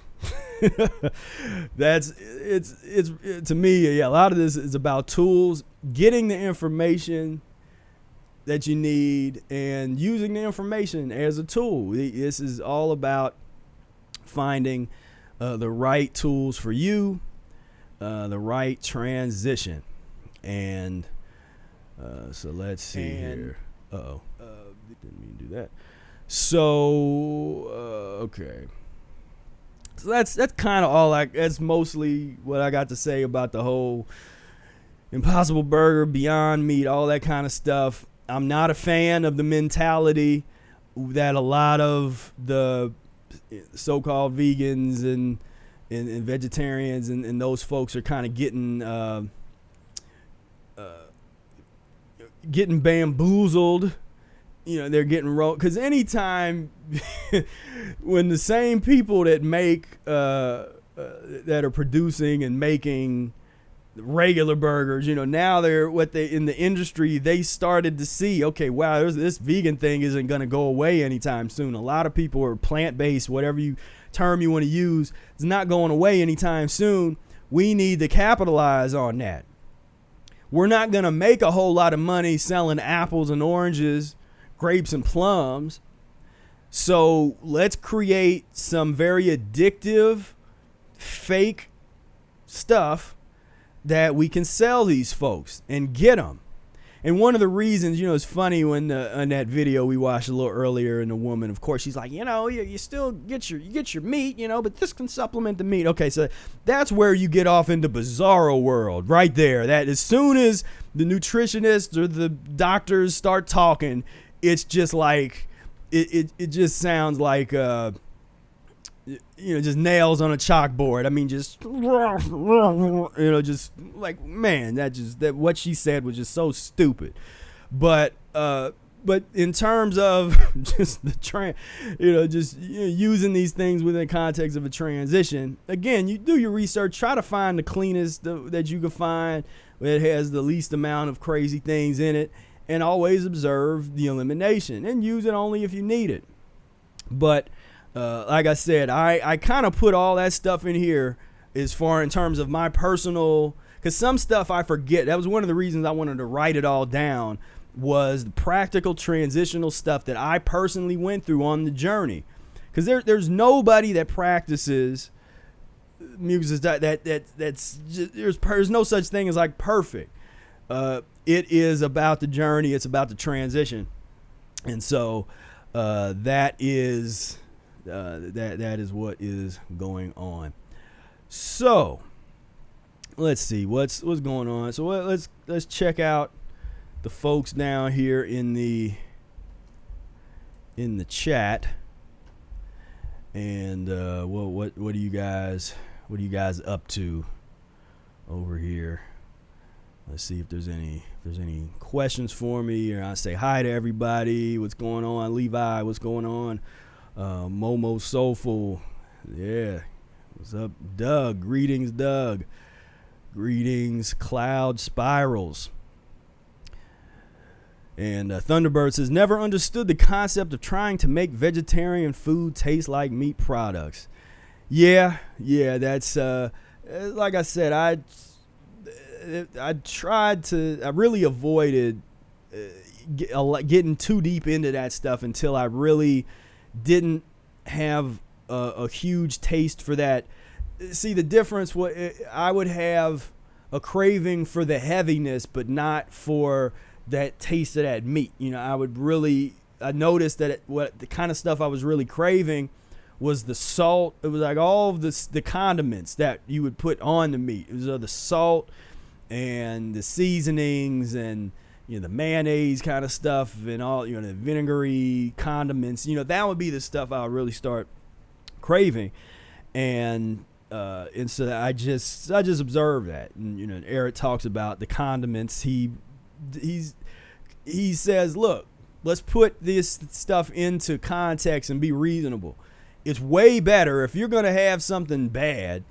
B: It's to me, a lot of this is about tools, getting the information that you need and using the information as a tool. This is all about finding the right tools for you, the right transition. And so let's see here. Didn't mean to do that. So okay. So that's kind of all that's mostly what I got to say about the whole Impossible Burger, Beyond Meat, all that kind of stuff. I'm not a fan of the mentality that a lot of the so-called vegans and vegetarians and those folks are kind of getting bamboozled. They're getting wrong, because anytime when the same people that make that are producing and making regular burgers, now they're in the industry, they started to see, okay, wow, this vegan thing isn't going to go away anytime soon. A lot of people are plant-based, whatever term you want to use, it's not going away anytime soon. We need to capitalize on that. We're not going to make a whole lot of money selling apples and oranges, grapes and plums. So let's create some very addictive, fake stuff that we can sell these folks and get them. And one of the reasons, it's funny when in that video we watched a little earlier, and the woman, of course, she's like, you still get your meat, but this can supplement the meat. Okay, so that's where you get off into bizarro world right there. That as soon as the nutritionists or the doctors start talking, it's just like it just sounds like just nails on a chalkboard. I mean, just just like, man, that what she said was just so stupid. But in terms of just the using these things within the context of a transition, again, you do your research, try to find the cleanest that you can find, that has the least amount of crazy things in it. And always observe the elimination and use it only if you need it. But like I said, I kind of put all that stuff in here as far in terms of my personal, because some stuff I forget. That was one of the reasons I wanted to write it all down, was the practical transitional stuff that I personally went through on the journey. Because there's nobody that practices Mucusless diet that's just, there's no such thing as like perfect. It is about the journey. It's about the transition. And so that is what is going on. So let's see what's going on. So let's check out the folks down here in the chat. And what are you guys up to over here? Let's see if there's any questions for me, or I say hi to everybody. What's going on, Levi? What's going on? Momo Soulful, yeah. What's up, Doug? Greetings, Doug. Greetings, Cloud Spirals. And Thunderbird says, never understood the concept of trying to make vegetarian food taste like meat products. Yeah, that's like I said, I really avoided getting too deep into that stuff until I really didn't have a huge taste for that. See, the difference, I would have a craving for the heaviness, but not for that taste of that meat. I noticed that the kind of stuff I was really craving was the salt. It was like all of the condiments that you would put on the meat. It was the salt and the seasonings and the mayonnaise kind of stuff and all the vinegary condiments. That would be the stuff I would really start craving, and so I just observed that. And Eric talks about the condiments. He says, look, let's put this stuff into context and be reasonable. It's way better if you're going to have something bad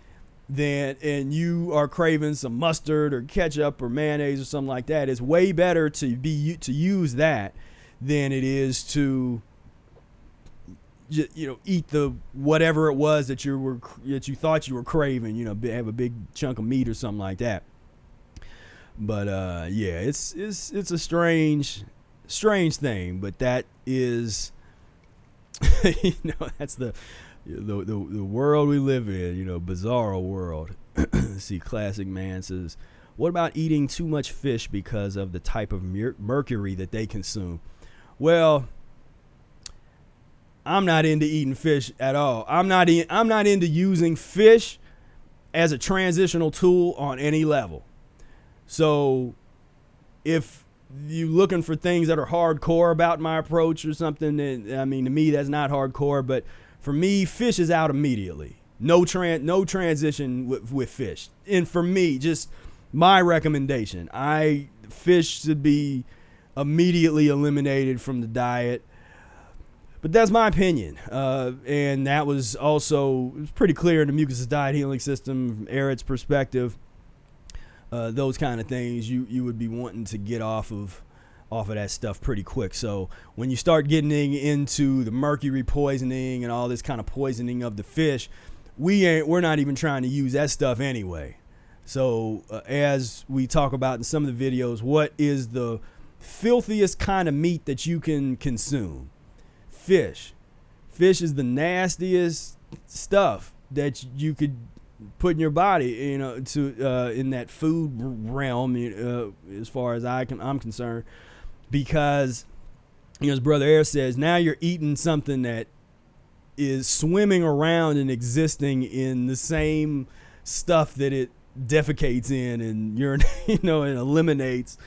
B: and you are craving some mustard or ketchup or mayonnaise or something like that. It's way better to use that than it is to eat the whatever it was that you thought you were craving. Have a big chunk of meat or something like that. But yeah, it's a strange thing. But that is, that's the world we live in. Bizarro world. See, Classic Man says, what about eating too much fish because of the type of mercury that they consume? Well, I'm not into eating fish at all. I'm not into using fish as a transitional tool on any level. So if you're looking for things that are hardcore about my approach or something, then, to me, that's not hardcore. But for me, fish is out immediately. No transition with fish. And for me, just my recommendation, fish should be immediately eliminated from the diet. But that's my opinion. And that was also, it was pretty clear in the Mucusless Diet Healing System from Eric's perspective. Those kind of things you would be wanting to get off of that stuff pretty quick. So when you start getting into the mercury poisoning and all this kind of poisoning of the fish, we're not even trying to use that stuff anyway. So as we talk about in some of the videos, what is the filthiest kind of meat that you can consume? Fish is the nastiest stuff that you could put in your body, in that food realm, as far as I'm concerned, because as Brother Air says, now you're eating something that is swimming around and existing in the same stuff that it defecates in and and eliminates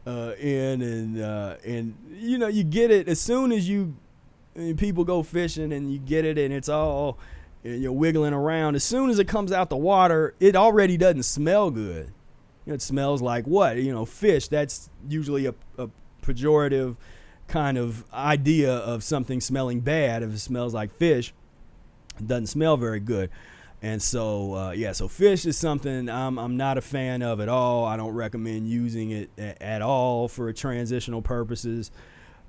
B: and you get it as soon as people go fishing and you get it, and it's all, and you're wiggling around. As soon as it comes out the water, it already doesn't smell good. It smells like what? Fish. That's usually a pejorative kind of idea of something smelling bad. If it smells like fish, it doesn't smell very good. And so, so fish is something I'm not a fan of at all. I don't recommend using it at all for transitional purposes.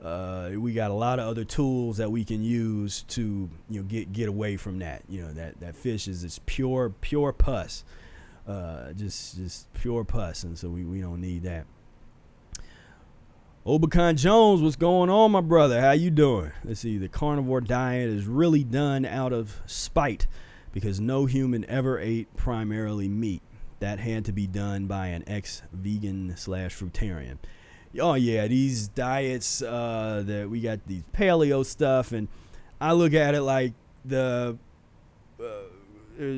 B: We got a lot of other tools that we can use to get away from that. That fish is just pure pus, just pure pus, and so we don't need that. Obacon Jones, what's going on, my brother? How you doing? Let's see. The carnivore diet is really done out of spite because no human ever ate primarily meat. That had to be done by an ex-vegan/fruitarian. Oh yeah, these diets that we got, these paleo stuff, and I look at it like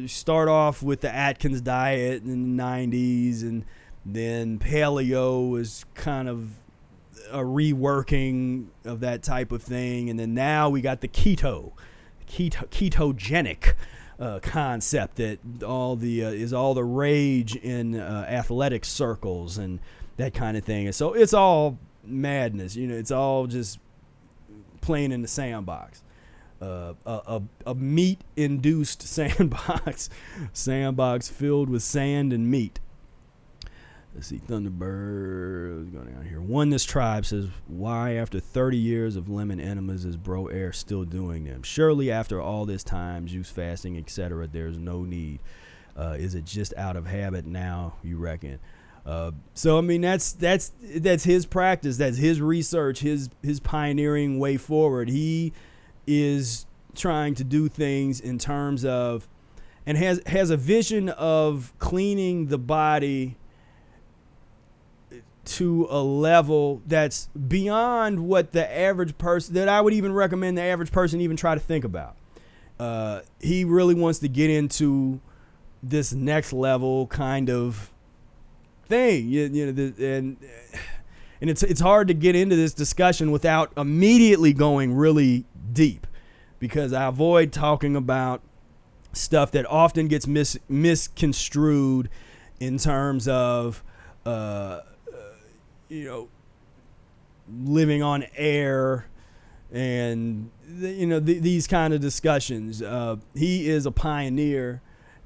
B: start off with the Atkins diet in the 90s, and then paleo was kind of a reworking of that type of thing, and then now we got the ketogenic concept that is all the rage in athletic circles and that kind of thing. And so it's all madness, it's all just playing in the sandbox, a meat-induced sandbox filled with sand and meat. Let's see, Thunderbird going down here. Oneness Tribe says, why after 30 years of lemon enemas is Bro Air still doing them? Surely after all this time, juice fasting, etc., there's no need. Is it just out of habit now, you reckon? So I mean, that's his practice, that's his research, his pioneering way forward. He is trying to do things in terms of, and has a vision of cleaning the body to a level that's beyond what the average person, that I would even recommend the average person even try to think about. He really wants to get into this next level kind of thing, and it's hard to get into this discussion without immediately going really deep, because I avoid talking about stuff that often gets misconstrued in terms of living on air and these kind of discussions. He is a pioneer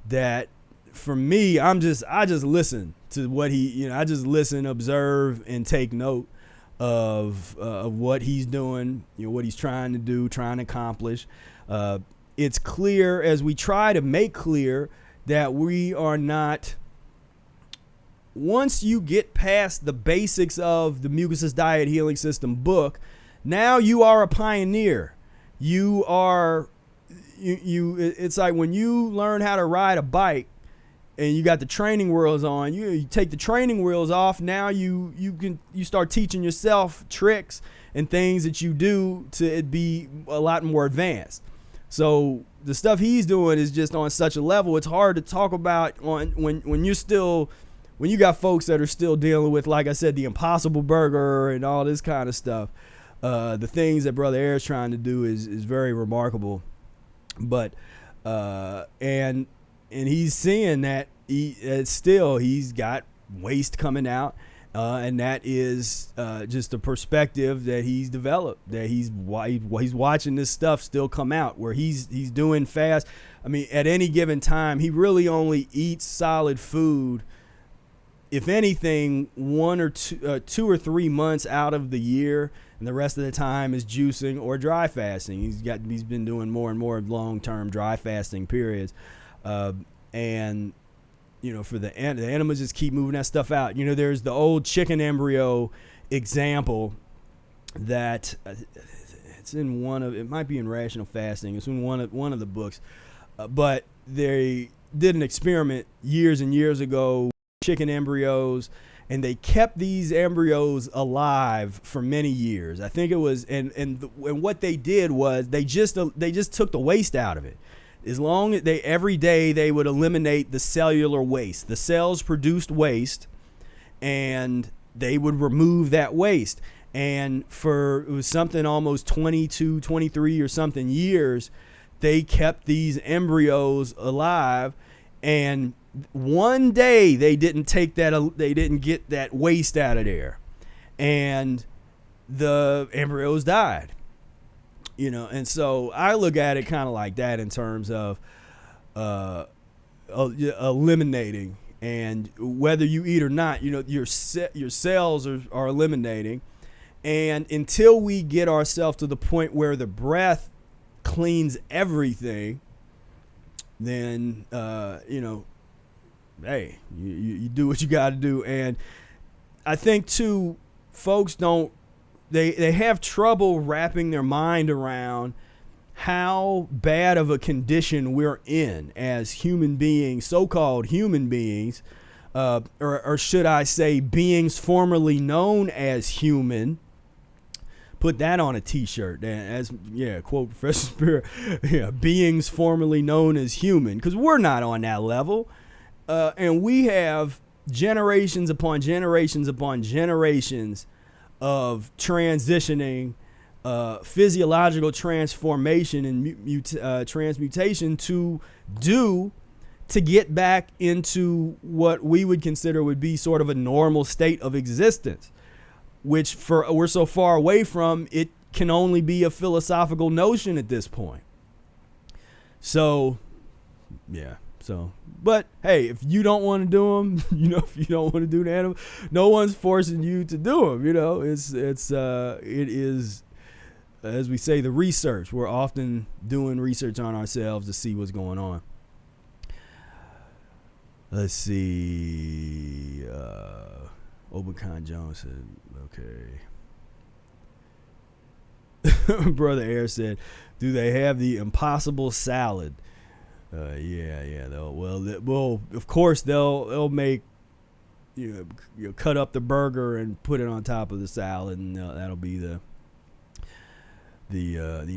B: that, for me, I just listen to what I just listen, observe, and take note of what he's doing, what he's trying to do, trying to accomplish. It's clear, as we try to make clear, that we are not, once you get past the basics of the Mucusless Diet Healing System book, now you are a pioneer. You are, it's like when you learn how to ride a bike and you got the training wheels on, you take the training wheels off. Now you start teaching yourself tricks and things that you do to it be a lot more advanced. So the stuff he's doing is just on such a level, it's hard to talk about when you got folks that are still dealing with, like I said, the Impossible Burger and all this kind of stuff. The things that Brother Air is trying to do is very remarkable. But and he's seeing that he's got waste coming out, and that is just a perspective that he's developed, that he's watching this stuff still come out, where he's doing fast. I mean, at any given time, he really only eats solid food, if anything, 2 or 3 months out of the year, and the rest of the time is juicing or dry fasting. He's been doing more and more long-term dry fasting periods, and for the animals just keep moving that stuff out. There's the old chicken embryo example that it's in it might be in Rational Fasting. It's in one of the books, but they did an experiment years and years ago, chicken embryos, and they kept these embryos alive for many years. I think it was, and what they did was they just took the waste out of it. As long as every day they would eliminate the cellular waste. The cells produced waste, and they would remove that waste. And it was something almost 22, 23 or something years, they kept these embryos alive, and one day they didn't get that waste out of there, and the embryos died. And so I look at it kind of like that in terms of eliminating, and whether you eat or not, your cells are eliminating. And until we get ourselves to the point where the breath cleans everything, then hey, you do what you got to do. And I think too, folks they have trouble wrapping their mind around how bad of a condition we're in as human beings, so-called human beings, or should I say beings formerly known as human, put that on a t-shirt. And as quote Professor Spira, beings formerly known as human, because we're not on that level. And we have generations upon generations upon generations of transitioning, physiological transformation and transmutation to get back into what we would consider would be sort of a normal state of existence, which we're so far away from, it can only be a philosophical notion at this point. So, yeah. So, but hey, if you don't want to do them, if you don't want to do the animal, no one's forcing you to do them. It is, as we say, the research. We're often doing research on ourselves to see what's going on. Let's see. Obacon Jones said, okay. Brother Air said, do they have the Impossible salad? Yeah. Well, of course they'll make cut up the burger and put it on top of the salad, and that'll be the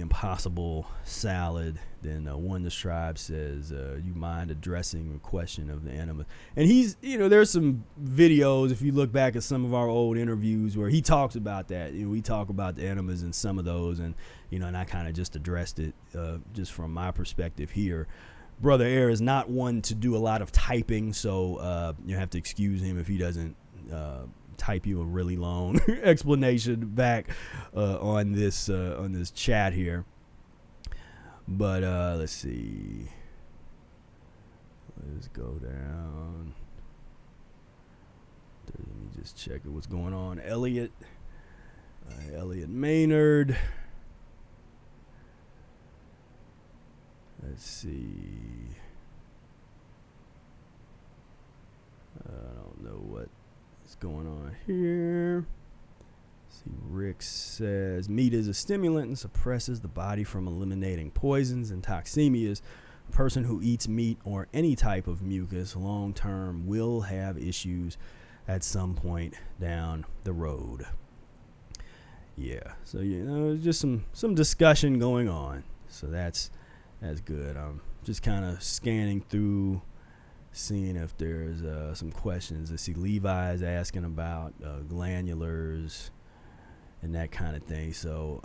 B: Impossible salad. Then One the Scribe says, you mind addressing the question of the enema? And he's, there's some videos, if you look back at some of our old interviews, where he talks about that. We talk about the enemas in some of those, and and I kind of just addressed it just from my perspective here. Brother Air is not one to do a lot of typing, so you have to excuse him if he doesn't type you a really long explanation back on this chat here. But let's see. Let's go down. Let me just check what's going on. Elliot Maynard. Let's see. I don't know what's going on here. See, Rick says meat is a stimulant and suppresses the body from eliminating poisons and toxemias. A person who eats meat or any type of mucus long term will have issues at some point down the road. Yeah, so just some discussion going on. So that's good. I'm just kind of scanning through, seeing if there's some questions. I see Levi's asking about glandulars and that kind of thing. So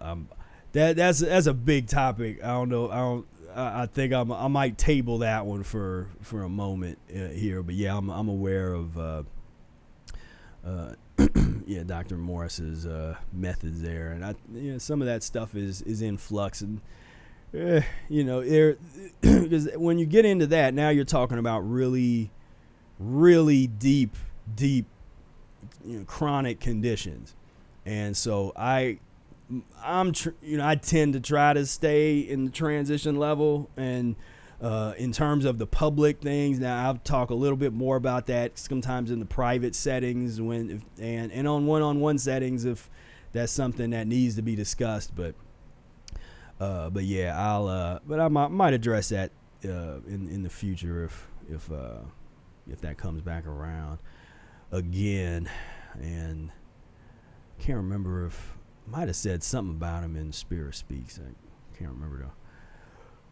B: that's a big topic. I think I might table that one for a moment here. But yeah, I'm aware of Dr. Morris's methods there, and some of that stuff is in flux, and because when you get into that, now you're talking about really, really deep, chronic conditions. And so I tend to try to stay in the transition level, and in terms of the public things, now I'll talk a little bit more about that sometimes in the private settings and on one-on-one settings if that's something that needs to be discussed. But yeah, but I might address that in the future if that comes back around again. And can't remember if I might have said something about him in Spira Speaks. I can't remember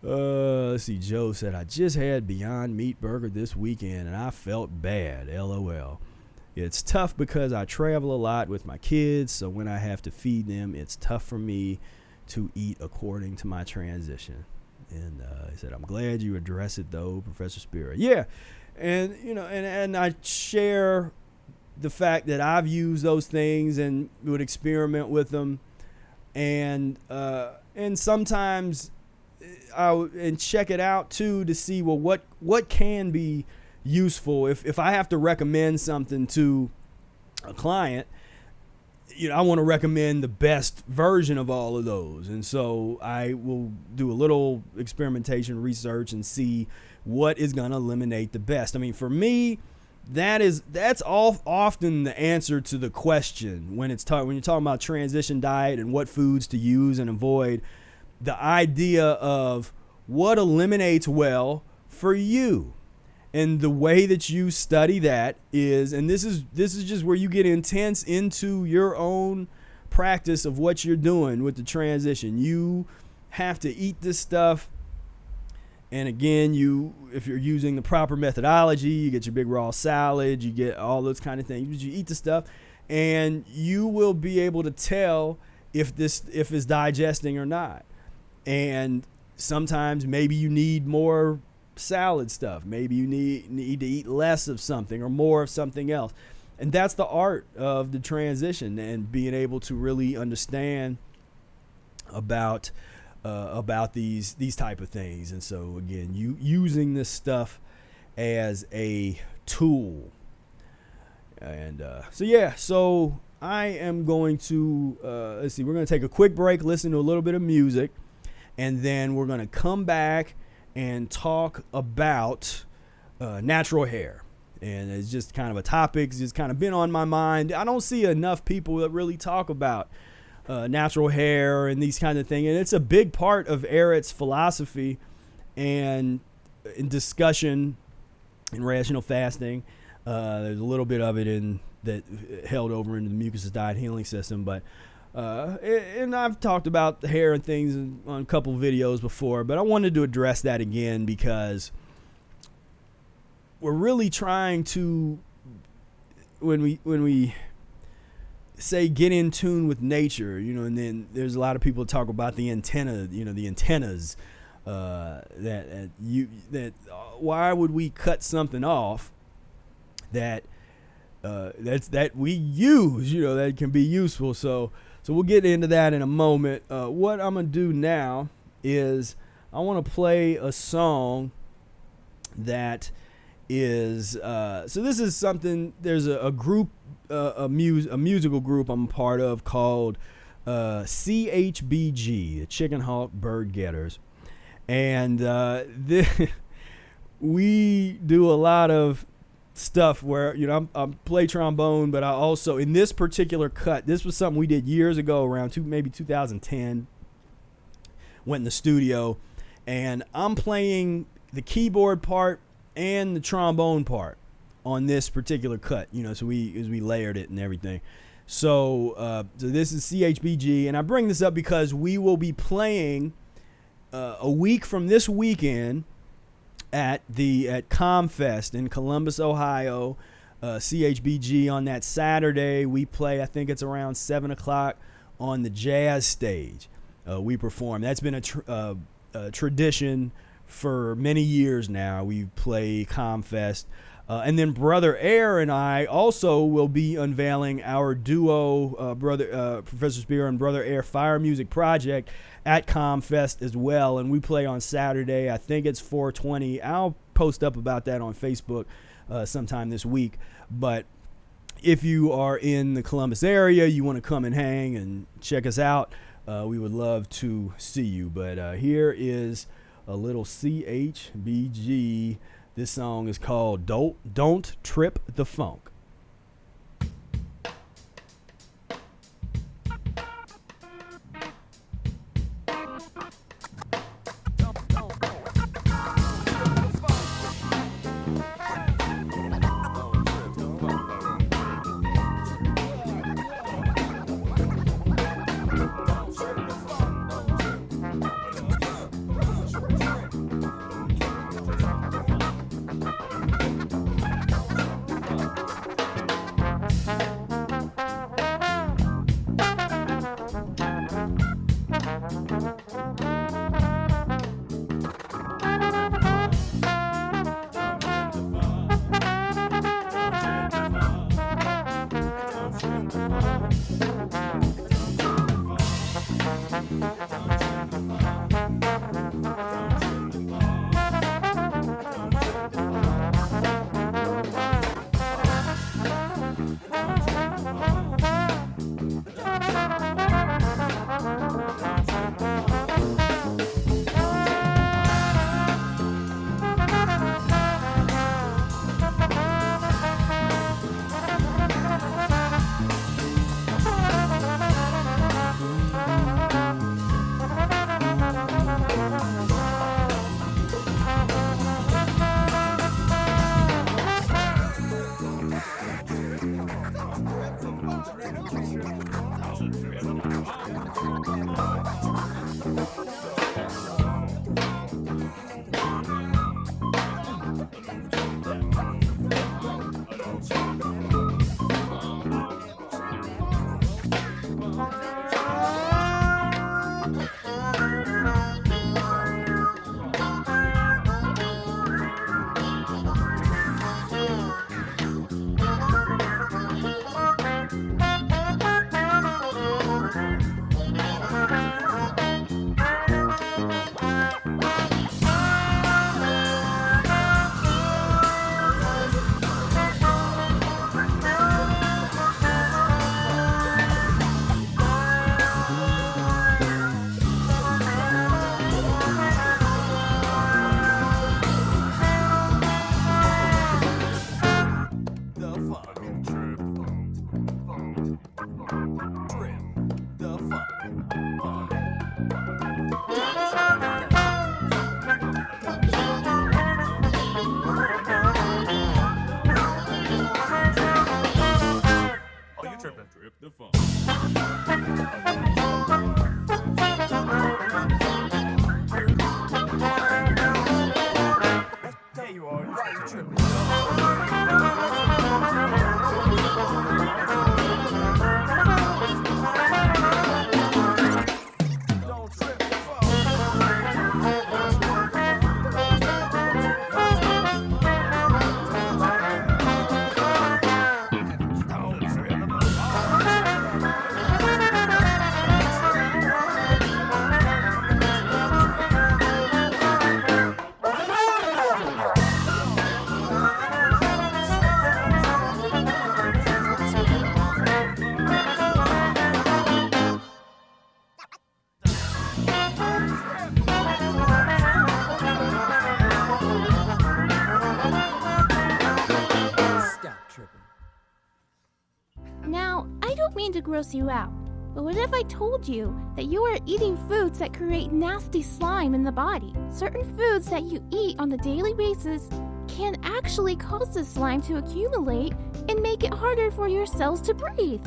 B: though. Let's see. Joe said, I just had Beyond Meat Burger this weekend and I felt bad. LOL. It's tough because I travel a lot with my kids, so when I have to feed them, it's tough for me to eat according to my transition. And he said, I'm glad you address it though, Professor Spira. Yeah. And and I share the fact that I've used those things and would experiment with them, and sometimes I would check it out too to see, well, what can be useful if I have to recommend something to a client. I want to recommend the best version of all of those. And so I will do a little experimentation research and see what is going to eliminate the best. I mean, for me, that's often the answer to the question when you're talking about transition diet and what foods to use and avoid. The idea of what eliminates well for you. And the way that you study that is, and this is just where you get intense into your own practice of what you're doing with the transition. You have to eat this stuff. And again, if you're using the proper methodology, you get your big raw salad, you get all those kind of things. You eat the stuff, and you will be able to tell if it's digesting or not. And sometimes maybe you need more salad stuff. Maybe you need to eat less of something or more of something else. And that's the art of the transition, and being able to really understand about these type of things. And so again, using this stuff as a tool. And so I am going to we're going to take a quick break, listen to a little bit of music, and then we're going to come back and talk about natural hair. And it's just kind of a topic. It's just kind of been on my mind. I don't see enough people that really talk about natural hair and these kind of things. And it's a big part of Eret's philosophy and in discussion in rational fasting. There's a little bit of it that held over into the Mucusless Diet Healing System. But and I've talked about the hair and things on a couple of videos before, but I wanted to address that again because we're really trying to, when we say get in tune with nature, and then there's a lot of people talk about the antennas, that why would we cut something off that we use, that can be useful. So we'll get into that in a moment. What I'm gonna do now is I want to play a song that is so this is something. There's a group, a musical group I'm a part of called CHBG, the Chicken Hawk Bird Getters, and we do a lot of stuff where I play trombone, but I also, in this particular cut, this was something we did years ago, around maybe 2010. Went in the studio, and I'm playing the keyboard part and the trombone part on this particular cut, so we layered it and everything. So this is CHBG, and I bring this up because we will be playing a week from this weekend at ComFest in Columbus, Ohio. CHBG on that Saturday. We play, I think it's around 7:00 on the jazz stage. We perform. That's been a tradition for many years now. We play ComFest. And then Brother Air and I also will be unveiling our duo, Professor Spira and Brother Air Fire Music Project at ComFest as well. And we play on Saturday. I think it's 4:20. I'll post up about that on Facebook sometime this week. But if you are in the Columbus area, you want to come and hang and check us out, we would love to see you. But here is a little CHBG. This song is called Don't Trip the Funk.
L: Now, I don't mean to gross you out, but what if I told you that you are eating foods that create nasty slime in the body? Certain foods that you eat on a daily basis can actually cause the slime to accumulate and make it harder for your cells to breathe.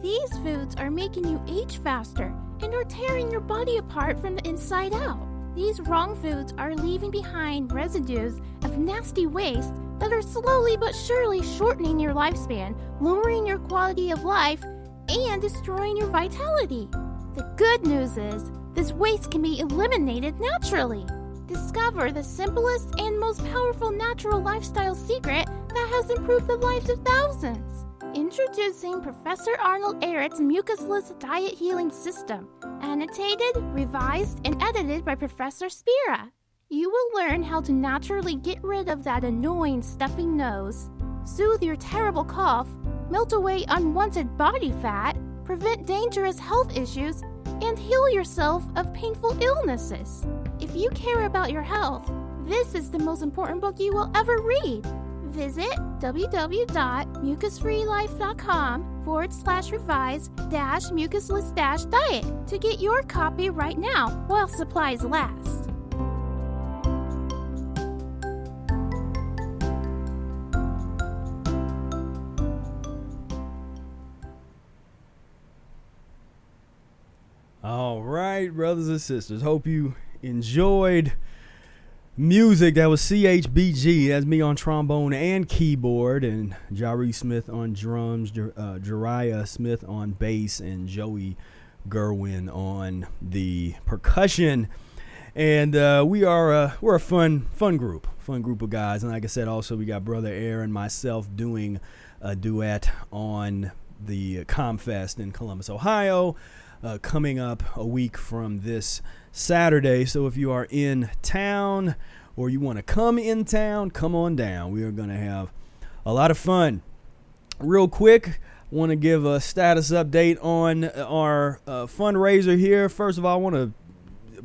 L: These foods are making you age faster and are tearing your body apart from the inside out. These wrong foods are leaving behind residues of nasty waste that are slowly but surely shortening your lifespan, lowering your quality of life, and destroying your vitality. The good news is, this waste can be eliminated naturally. Discover the simplest and most powerful natural lifestyle secret that has improved the lives of thousands. Introducing Professor Arnold Ehret's Mucusless Diet Healing System, annotated, revised, and edited by Professor Spira. You will learn how to naturally get rid of that annoying stuffy nose, soothe your terrible cough, melt away unwanted body fat, prevent dangerous health issues, and heal yourself of painful illnesses. If you care about your health, this is the most important book you will ever read. Visit www.mucus-free-life.com/revise-mucusless-diet to get your copy right now while supplies last.
B: All right, brothers and sisters, hope you enjoyed music. That was CHBG. That's me on trombone and keyboard, and Jari Smith on drums, Jariah Smith on bass, and Joey Gerwin on the percussion. And we're a fun group of guys. And like I said, also we got Brother Air and myself doing a duet on the ComFest in Columbus, Ohio. Coming up a week from this Saturday. So if you are in town or you want to come in town, come on down. We are going to have a lot of fun. Real quick, I want to give a status update on our fundraiser here. First of all, I want to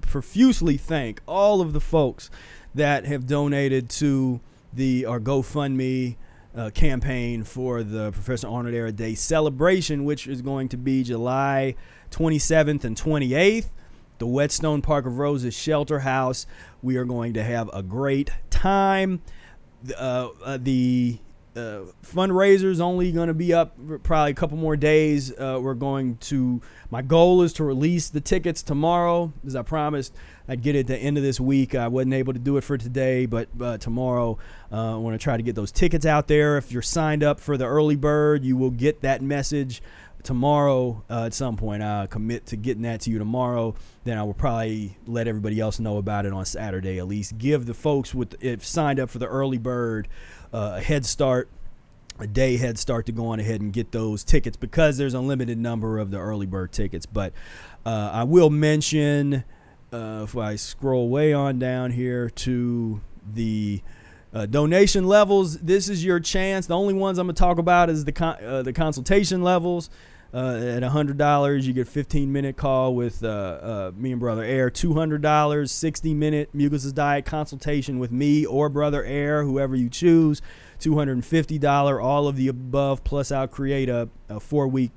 B: profusely thank all of the folks that have donated to our GoFundMe campaign for the Professor Arnold Ehret Day celebration, which is going to be July 27th and 28th, the Whetstone Park of Roses Shelter House. We are going to have a great time. The Fundraiser's only going to be up probably a couple more days. My goal is to release the tickets tomorrow, as I promised I'd get it at the end of this week. I wasn't able to do it for today, but tomorrow I want to try to get those tickets out there. If you're signed up for the early bird, you will get that message tomorrow at some point. I'll commit to getting that to you tomorrow. Then I will probably let everybody else know about it on Saturday. At least give the folks if signed up for the early bird a day head start to go on ahead and get those tickets, because there's a limited number of the early bird tickets. But I will mention, if I scroll way on down here to the donation levels, this is your chance. The only ones I'm going to talk about is the consultation levels. At $100, you get a 15-minute call with me and Brother Air. $200, 60-minute Mucusless Diet consultation with me or Brother Air, whoever you choose. $250, all of the above, plus I'll create a 4-week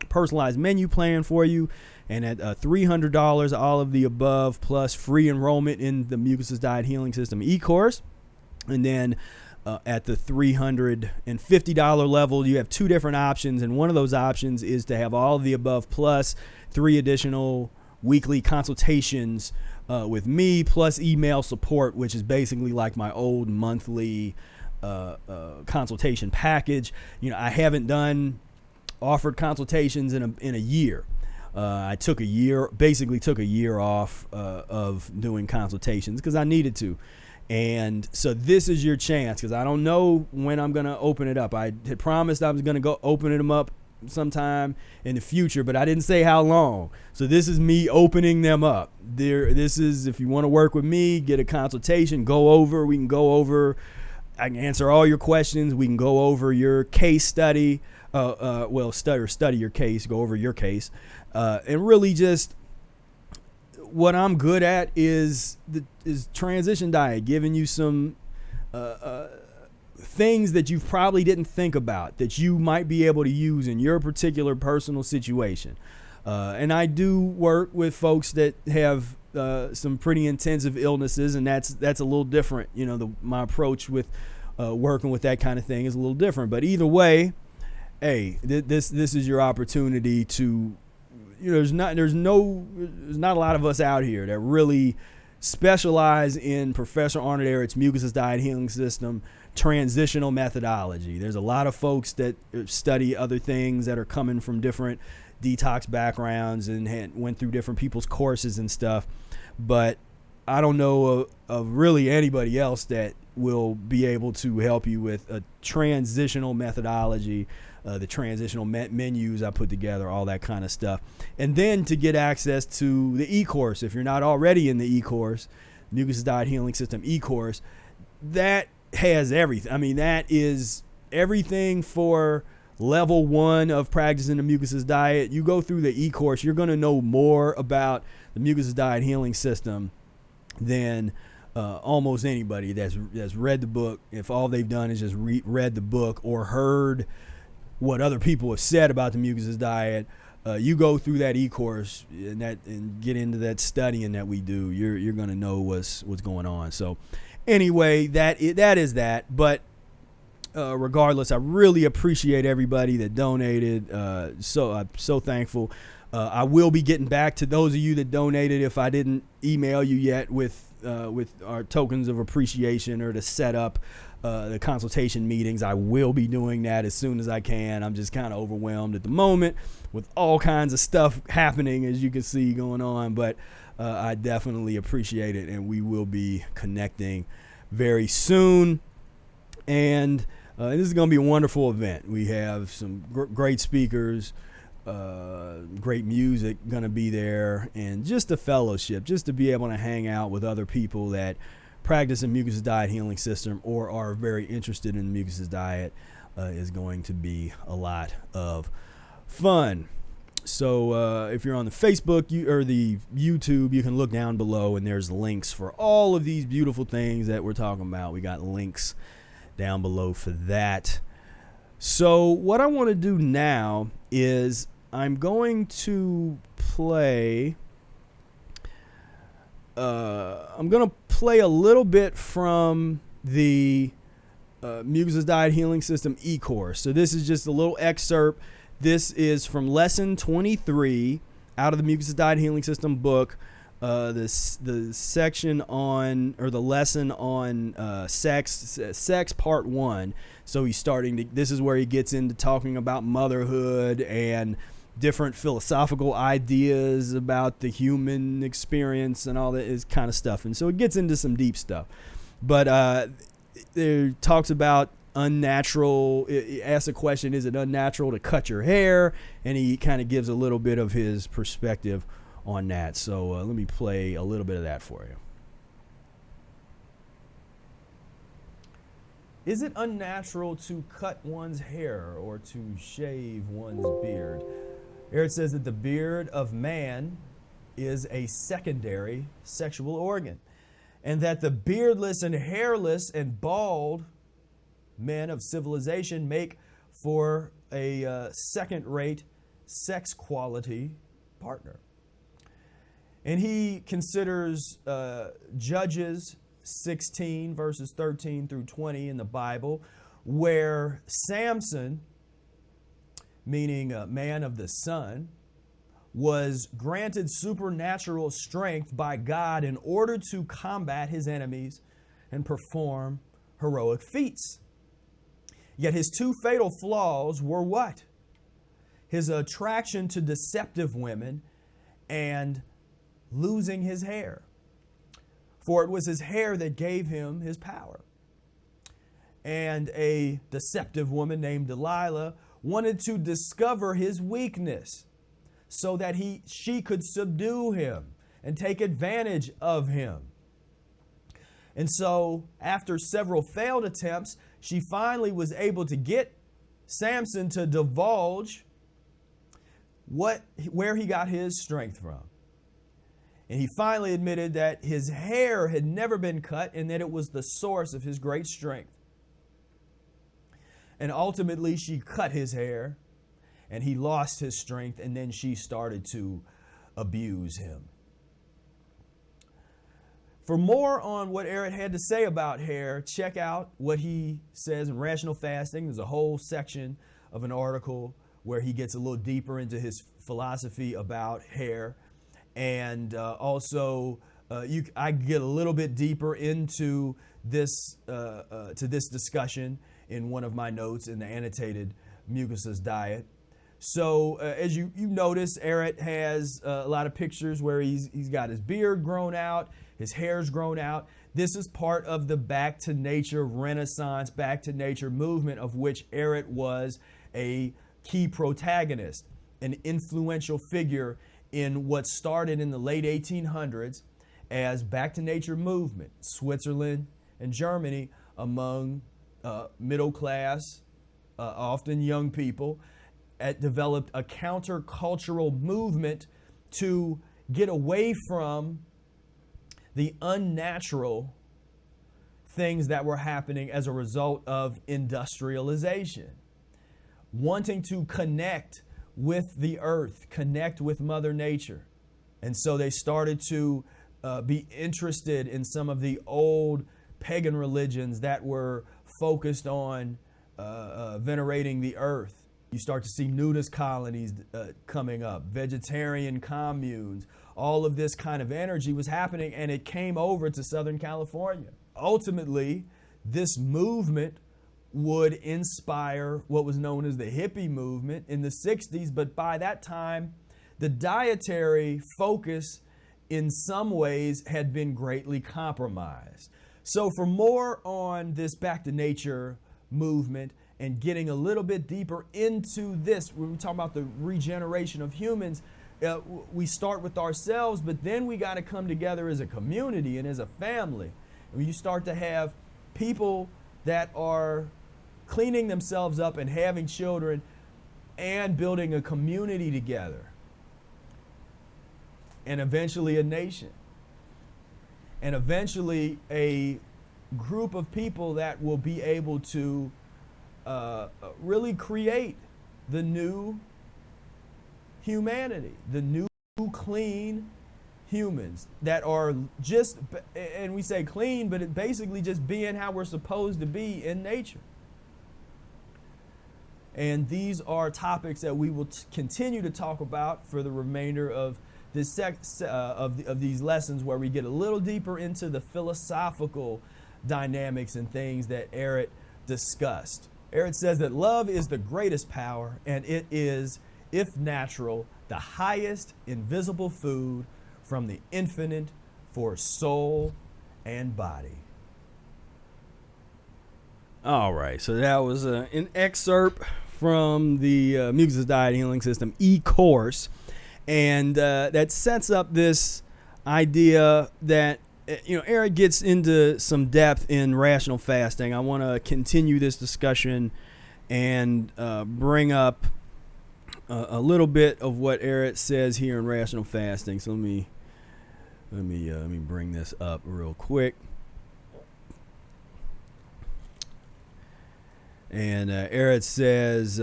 B: personalized menu plan for you. And at $300, all of the above, plus free enrollment in the Mucusless Diet Healing System e-course. And then at the $350 level, you have 2 different options, and one of those options is to have all of the above plus 3 additional weekly consultations with me, plus email support, which is basically like my old monthly consultation package. I haven't offered consultations in a year. I basically took a year off of doing consultations because I needed to. And so this is your chance, because I don't know when I'm going to open it up. I had promised I was going to go open them up sometime in the future, but I didn't say how long. So this is me opening them up. This is, if you want to work with me, get a consultation, we can go over, I can answer all your questions. We can go over your case study, study your case, go over your case, and really just, what I'm good at is transition diet, giving you some things that you probably didn't think about that you might be able to use in your particular personal situation. And I do work with folks that have some pretty intensive illnesses, and that's a little different. My approach with working with that kind of thing is a little different. But either way, hey, this is your opportunity to. There's not a lot of us out here that really specialize in Professor Arnold Ehret's Mucusless Diet Healing System transitional methodology. There's a lot of folks that study other things that are coming from different detox backgrounds and went through different people's courses and stuff. But I don't know of really anybody else that will be able to help you with a transitional methodology, the transitional menus I put together, all that kind of stuff. And then to get access to the e-course, if you're not already in the e-course, Mucusless Diet Healing System e-course, that has everything. I mean, that is everything for level 1 of practicing the Mucusless Diet. You go through the e-course, you're going to know more about the Mucusless Diet Healing System than almost anybody that's read the book. If all they've done is just read the book or heard what other people have said about the Mucusless Diet, you go through that e-course and get into that studying that we do, you're going to know what's going on. So anyway, that is that. But regardless, I really appreciate everybody that donated. So I'm so thankful. I will be getting back to those of you that donated if I didn't email you yet with our tokens of appreciation or to set up the consultation meetings. I will be doing that as soon as I can. I'm just kind of overwhelmed at the moment with all kinds of stuff happening, as you can see, going on. But I definitely appreciate it, and we will be connecting very soon. And this is going to be a wonderful event. We have some great speakers, great music going to be there, and just a fellowship, just to be able to hang out with other people that practice a Mucusless Diet Healing System or are very interested in the Mucusless Diet is going to be a lot of fun. So if you're on the Facebook or the YouTube, you can look down below, and there's links for all of these beautiful things that we're talking about. We got links down below for that. So what I want to do now is I'm going to play a little bit from the Mucusless Diet Healing System e-course. So this is just a little excerpt. This is from lesson 23 out of the Mucusless Diet Healing System book. The section on, or the lesson on sex part 1. So he's starting to, this is where he gets into talking about motherhood and different philosophical ideas about the human experience and all that is kind of stuff. And so it gets into some deep stuff. But it talks about unnatural. It asks a question, is it unnatural to cut your hair? And he kind of gives a little bit of his perspective on that. So let me play a little bit of that for you. Is it unnatural to cut one's hair or to shave one's beard? Here it says that the beard of man is a secondary sexual organ, and that the beardless and hairless and bald men of civilization make for a second-rate sex quality partner. And he considers Judges 16 verses 13 through 20 in the Bible, where Samson, meaning a man of the sun, was granted supernatural strength by God in order to combat his enemies and perform heroic feats. Yet his two fatal flaws were what? His attraction to deceptive women and losing his hair. For it was his hair that gave him his power. And a deceptive woman named Delilah wanted to discover his weakness so that she could subdue him and take advantage of him. And so after several failed attempts, she finally was able to get Samson to divulge where he got his strength from. And he finally admitted that his hair had never been cut and that it was the source of his great strength. And ultimately, she cut his hair and he lost his strength, and then she started to abuse him. For more on what Eric had to say about hair, check out what he says in Rational Fasting. There's a whole section of an article where he gets a little deeper into his philosophy about hair. And also, I get a little bit deeper into this discussion in one of my notes in the annotated Mucusless Diet. So as you notice, Eric has a lot of pictures where he's got his beard grown out, his hair's grown out. This is part of the Back to Nature Renaissance, Back to Nature movement, of which Eric was a key protagonist, an influential figure in what started in the late 1800s as Back to Nature movement, Switzerland and Germany, among middle class, often young people, developed a countercultural movement to get away from the unnatural things that were happening as a result of industrialization, wanting to connect with the earth, connect with Mother Nature. And so they started to be interested in some of the old pagan religions that were focused on venerating the earth. You start to see nudist colonies coming up, vegetarian communes. All of this kind of energy was happening, and it came over to Southern California. Ultimately, this movement would inspire what was known as the hippie movement in the 60s, but by that time, the dietary focus in some ways had been greatly compromised. So for more on this Back to Nature movement and getting a little bit deeper into this, when we talk about the regeneration of humans, we start with ourselves, but then we got to come together as a community and as a family. And you start to have people that are cleaning themselves up and having children and building a community together, and eventually a nation, and eventually a group of people that will be able to really create the new humanity, the new clean humans that are just, and we say clean, but it basically just being how we're supposed to be in nature. And these are topics that we will continue to talk about for the remainder of this of these lessons, where we get a little deeper into the philosophical dynamics and things that Eric discussed. Eric says that love is the greatest power, and it is, if natural, the highest invisible food from the infinite for soul and body. All right, so that was an excerpt from the Mucusless Diet Healing System e-course, and that sets up this idea that, Eric gets into some depth in rational fasting. I want to continue this discussion and bring up a little bit of what Eric says here in rational fasting. So let me bring this up real quick. And Eric says,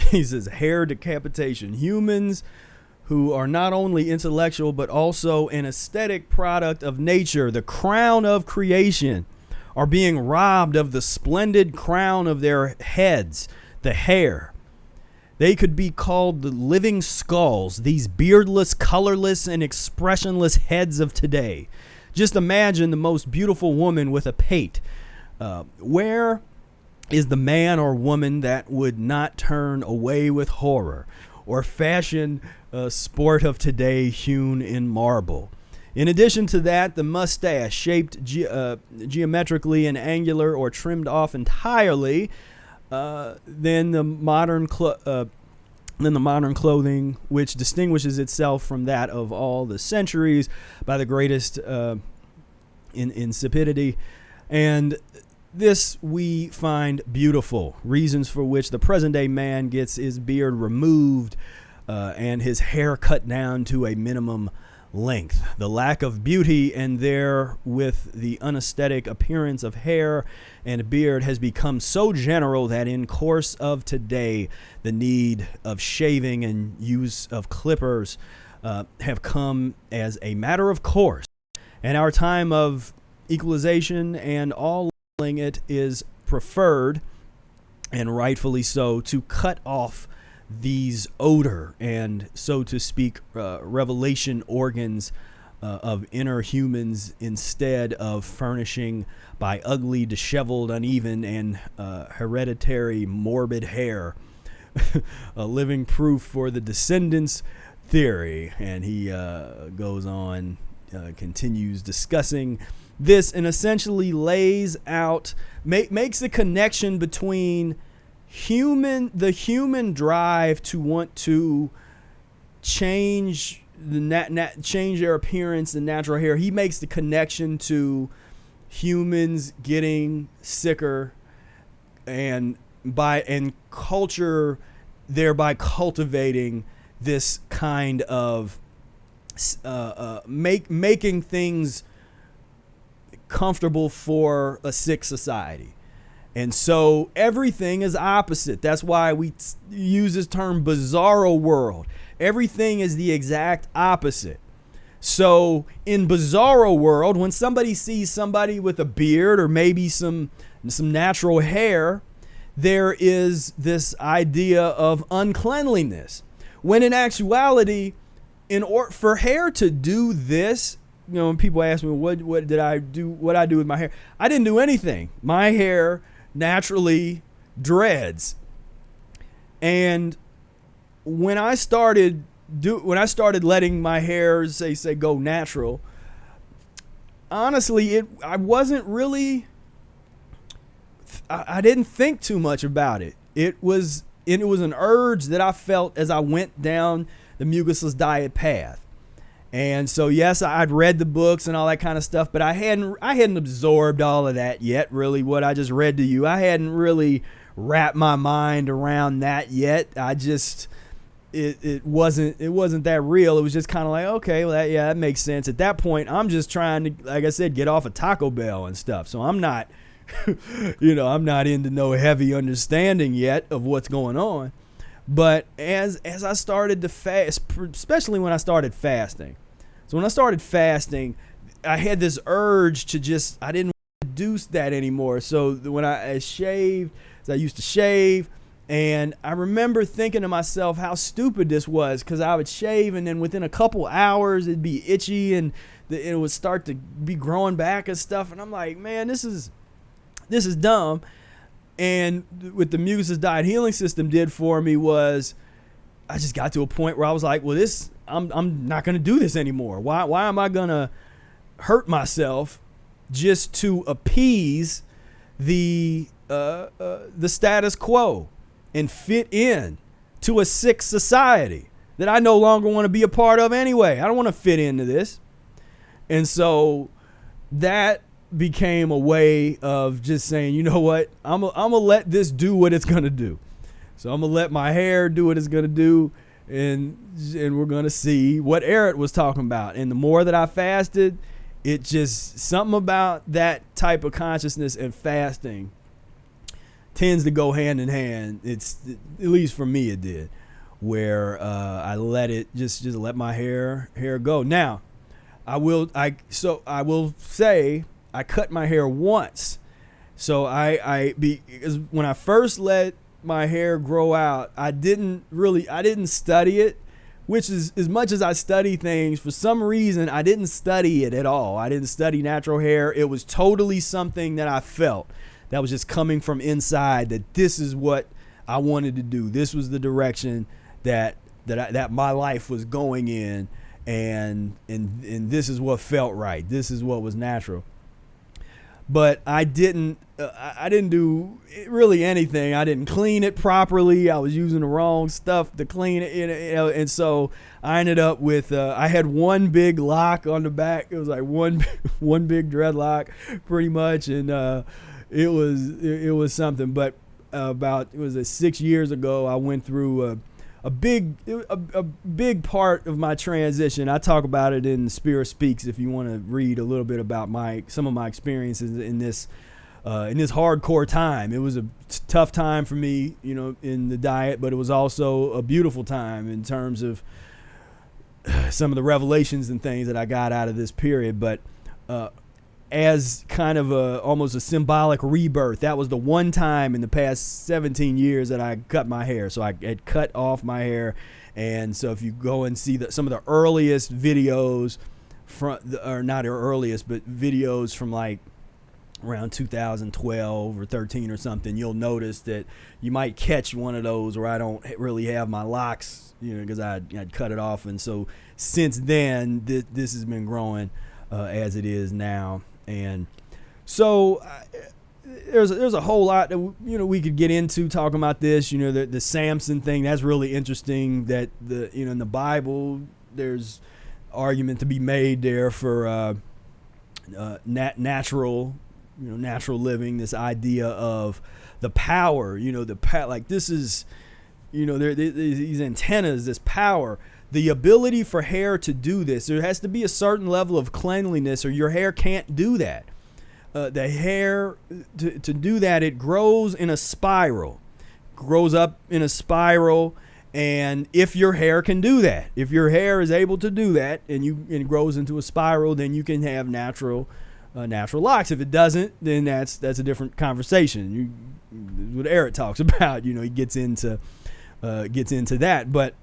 B: he says, hair decapitation. Humans who are not only intellectual but also an aesthetic product of nature, the crown of creation, are being robbed of the splendid crown of their heads, the hair. They could be called the living skulls, these beardless, colorless, and expressionless heads of today. Just imagine the most beautiful woman with a pate. Where is the man or woman that would not turn away with horror or fashion a sport of today hewn in marble? In addition to that, the mustache, shaped geometrically and angular or trimmed off entirely, then the modern clothing, which distinguishes itself from that of all the centuries by the greatest insipidity. And this we find beautiful, reasons for which the present day man gets his beard removed and his hair cut down to a minimum length. The lack of beauty and therewith the unaesthetic appearance of hair and beard has become so general that in course of today the need of shaving and use of clippers have come as a matter of course. And our time of equalization and all it is preferred, and rightfully so, to cut off these odor and, so to speak, revelation organs of inner humans, instead of furnishing by ugly, disheveled, uneven, and hereditary morbid hair a living proof for the descendants theory. And he goes on, continues discussing this, and essentially lays out, makes a connection between the human drive to want to change change their appearance and natural hair. He makes the connection to humans getting sicker, and culture thereby cultivating this kind of making things comfortable for a sick society. And so everything is opposite. That's why we use this term bizarro world. Everything is the exact opposite. So in bizarro world, when somebody sees somebody with a beard or maybe some natural hair, there is this idea of uncleanliness. When in actuality, for hair to do this, when people ask me, what did I do? What I do with my hair? I didn't do anything. My hair naturally dreads. And when I started letting my hair say go natural, honestly, I wasn't really. I didn't think too much about it. It was an urge that I felt as I went down the Mucusless diet path. And so, yes, I'd read the books and all that kind of stuff, but I hadn't absorbed all of that yet, really, what I just read to you. I hadn't really wrapped my mind around that yet. It wasn't that real. It was just kind of like, okay, well, that makes sense. At that point, I'm just trying to, like I said, get off of Taco Bell and stuff. So I'm not, I'm not into no heavy understanding yet of what's going on. But as I started to fast, especially when I started fasting, So when I started fasting, I had this urge to I didn't want to do that anymore. So when I shaved, I used to shave, and I remember thinking to myself how stupid this was, because I would shave and then within a couple hours it'd be itchy and it would start to be growing back and stuff. And I'm like, man, this is dumb. And what the Mucusless Diet Healing System did for me was I just got to a point where I was like, well, I'm not going to do this anymore. Why am I going to hurt myself just to appease the status quo and fit in to a sick society that I no longer want to be a part of anyway? I don't want to fit into this. And so that became a way of just saying, you know what, I'm gonna let this do what it's gonna do. So I'm gonna let my hair do what it's gonna do, and we're gonna see what Eric was talking about. And the more that I fasted, it just, something about that type of consciousness and fasting tends to go hand in hand. It's, at least for me, it did, where I let it just let my hair go. Now, I will say I cut my hair once. So because when I first let my hair grow out, I didn't study it, which is, as much as I study things, for some reason I didn't study it at all. I didn't study natural hair. It was totally something that I felt that was just coming from inside, that this is what I wanted to do. This was the direction that my life was going in. And this is what felt right. This is what was natural. But I didn't do really anything. I didn't clean it properly. I was using the wrong stuff to clean it, and so I ended up with I had one big lock on the back. It was like one big dreadlock, pretty much, and it was something. But about 6 years ago, I went through a big part of my transition. I talk about it in Spira Speaks if you want to read a little bit about some of my experiences in this hardcore time. It was a tough time for me, in the diet, but it was also a beautiful time in terms of some of the revelations and things that I got out of this period. But as kind of almost a symbolic rebirth, that was the one time in the past 17 years that I cut my hair. So I had cut off my hair. And so if you go and see some of the earliest videos or not earliest, but videos from like around 2012 or 13 or something, you'll notice that you might catch one of those where I don't really have my locks, because I'd cut it off. And so since then, this has been growing as it is now. And so there's a whole lot that we could get into talking about this. The Samson thing, that's really interesting. That in the Bible there's argument to be made there for natural living. This idea of the power, like this is these antennas, this power. The ability for hair to do this, there has to be a certain level of cleanliness or your hair can't do that. The hair, to do that, it grows in a spiral, grows up in a spiral. And if your hair can do that, if your hair is able to do that and it grows into a spiral, then you can have natural locks. If it doesn't, then that's a different conversation. What Eric talks about, he gets into that. But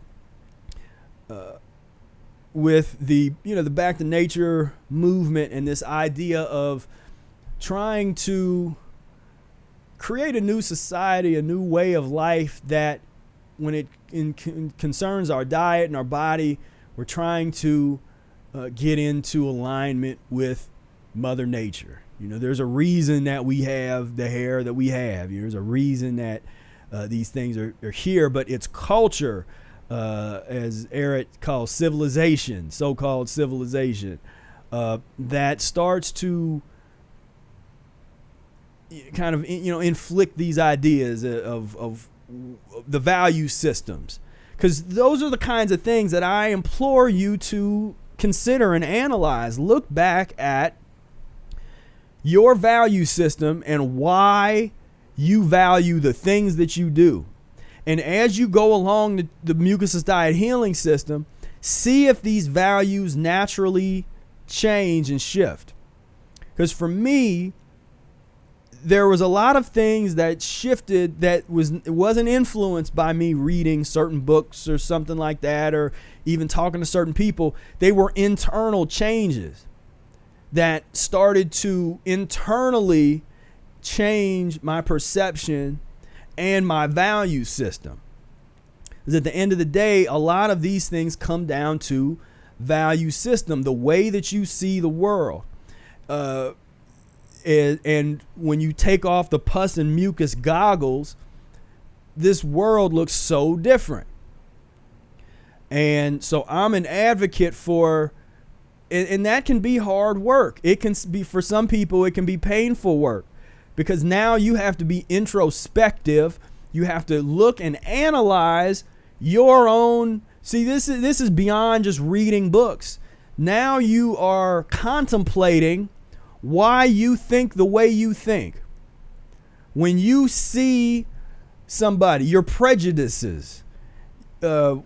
B: with the back to nature movement and this idea of trying to create a new society, a new way of life, that when it concerns our diet and our body, we're trying to get into alignment with Mother Nature. There's a reason that we have the hair that we have. There's a reason that these things are here, but it's culture, as Eric calls civilization, so-called civilization, that starts to kind of inflict these ideas of the value systems, because those are the kinds of things that I implore you to consider and analyze. Look back at your value system and why you value the things that you do. And as you go along the Mucusless Diet Healing System, see if these values naturally change and shift. Because for me, there was a lot of things that shifted that wasn't influenced by me reading certain books or something like that, or even talking to certain people. They were internal changes that started to internally change my perception and my value system. Because at the end of the day, a lot of these things come down to value system, the way that you see the world. And when you take off the pus and mucus goggles, this world looks so different. And so I'm an advocate for, and that can be hard work. It can be, for some people, it can be painful work, because now you have to be introspective. You have to look and analyze your own. See, this is beyond just reading books. Now you are contemplating why you think the way you think. When you see somebody, your prejudices, where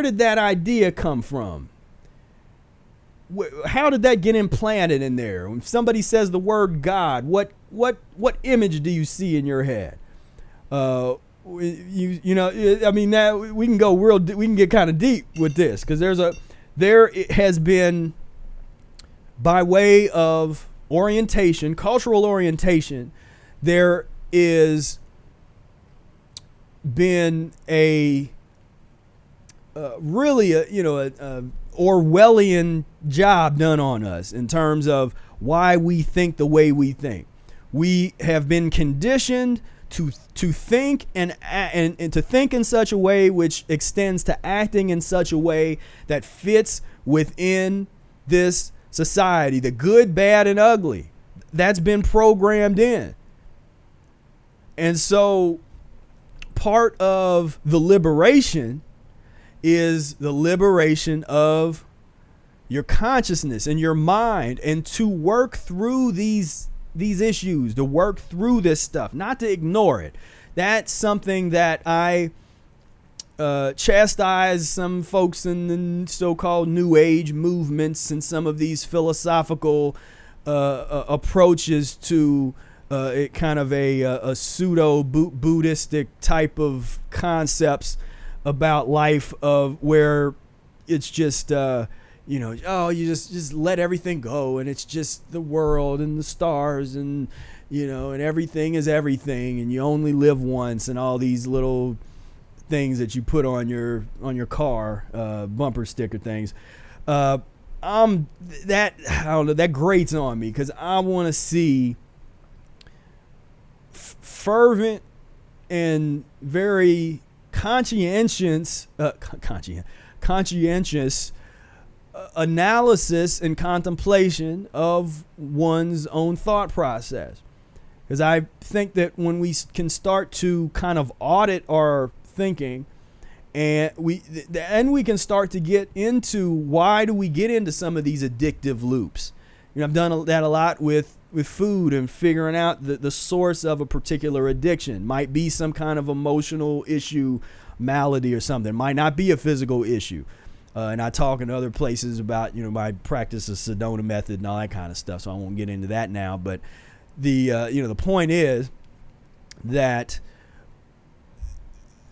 B: did that idea come from? How did that get implanted in there? When somebody says the word God, what image do you see in your head? Now we can go we can get kind of deep with this, because there has been, by way of orientation, cultural orientation, there is been a Orwellian job done on us in terms of why we think the way we think. We have been conditioned to think and to think in such a way which extends to acting in such a way that fits within this society, the good, bad, and ugly. That's been programmed in. And so part of the liberation is the liberation of your consciousness and your mind, and to work through these issues, to work through this stuff, not to ignore it. That's something that I chastise some folks in the so-called New Age movements and some of these philosophical approaches to kind of a pseudo-Buddhistic type of concepts about life, of where it's just you just let everything go, and it's just the world and the stars, and and everything is everything, and you only live once, and all these little things that you put on your car, bumper sticker things. That grates on me, because I want to see fervent and very conscientious analysis and contemplation of one's own thought process. Because I think that when we can start to kind of audit our thinking, and we can start to get into why do we get into some of these addictive loops. I've done that a lot with food, and figuring out the source of a particular addiction. Might be some kind of emotional issue, malady or something. Might not be a physical issue. And I talk in other places about my practice of Sedona method and all that kind of stuff, so I won't get into that now. But the point is that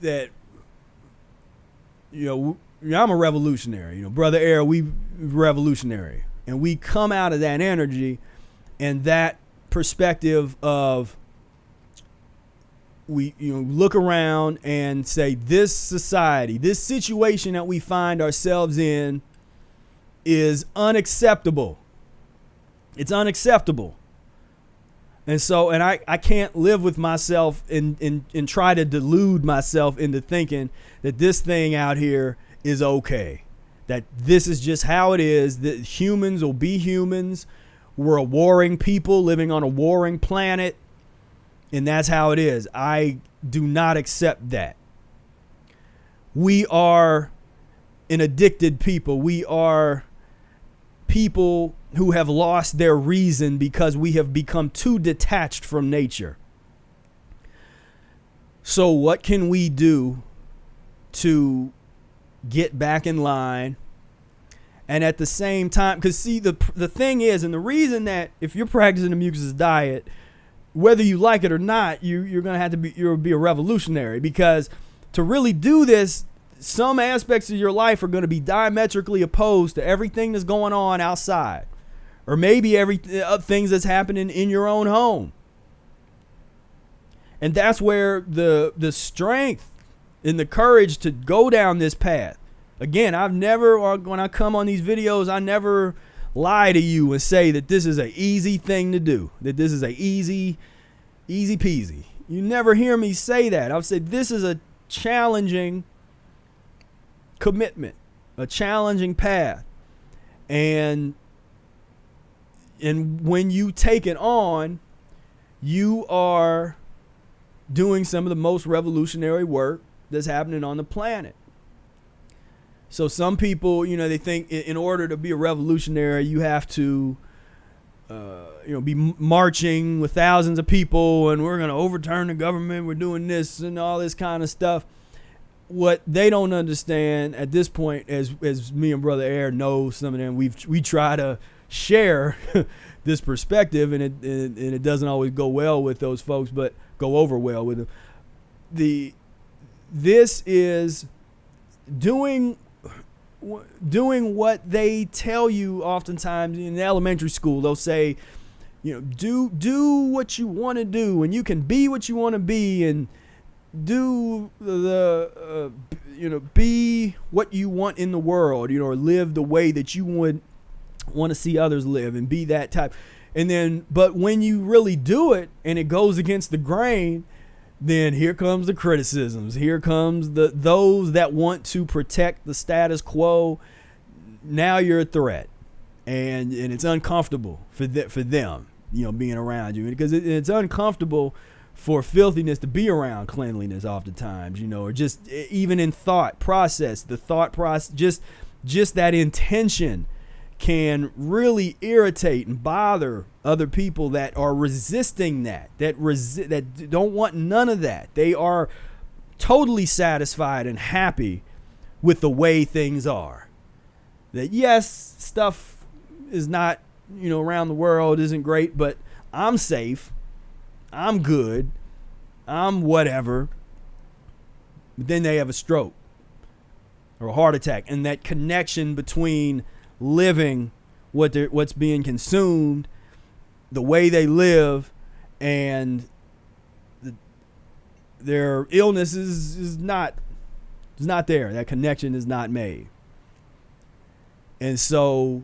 B: I'm a revolutionary. Brother Air, we revolutionary, and we come out of that energy and that perspective of, we look around and say, this society, this situation that we find ourselves in is unacceptable. It's unacceptable. And so, and I can't live with myself and try to delude myself into thinking that this thing out here is okay, that this is just how it is, that humans will be humans. We're a warring people living on a warring planet, and that's how it is. I do not accept that. We are an addicted people. We are people who have lost their reason because we have become too detached from nature. So what can we do to get back in line. And at the same time, because see, the thing is, and the reason that if you're practicing the Mucusless diet, whether you like it or not, you're going to have to be a revolutionary, because to really do this, some aspects of your life are going to be diametrically opposed to everything that's going on outside, or maybe things that's happening in your own home. And that's where the strength and the courage to go down this path. Again, when I come on these videos, I never lie to you and say that this is an easy thing to do, that this is a easy peasy. You never hear me say that. I'll say this is a challenging commitment, a challenging path. And when you take it on, you are doing some of the most revolutionary work that's happening on the planet. So some people, they think in order to be a revolutionary, you have to, be marching with thousands of people, and we're going to overturn the government. We're doing this and all this kind of stuff. What they don't understand at this point, as me and Brother Air know, some of them, we try to share this perspective, and it doesn't always go well with those folks, but go over well with them. This is doing what they tell you oftentimes in elementary school. They'll say, do what you want to do, and you can be what you want to be, and do be what you want in the world, or live the way that you would want to see others live, and be that type. But when you really do it and it goes against the grain, then here comes the criticisms. Here comes those that want to protect the status quo. Now you're a threat, and it's uncomfortable for them, being around you, because it's uncomfortable for filthiness to be around cleanliness oftentimes, or just even in thought process, just that intention can really irritate and bother other people that are resisting that don't want none of that. They are totally satisfied and happy with the way things are. That yes, stuff is not, around the world isn't great, but I'm safe, I'm good, I'm whatever. But then they have a stroke or a heart attack, and that connection between living what's being consumed, the way they live, and their illness is not there. That connection is not made. And so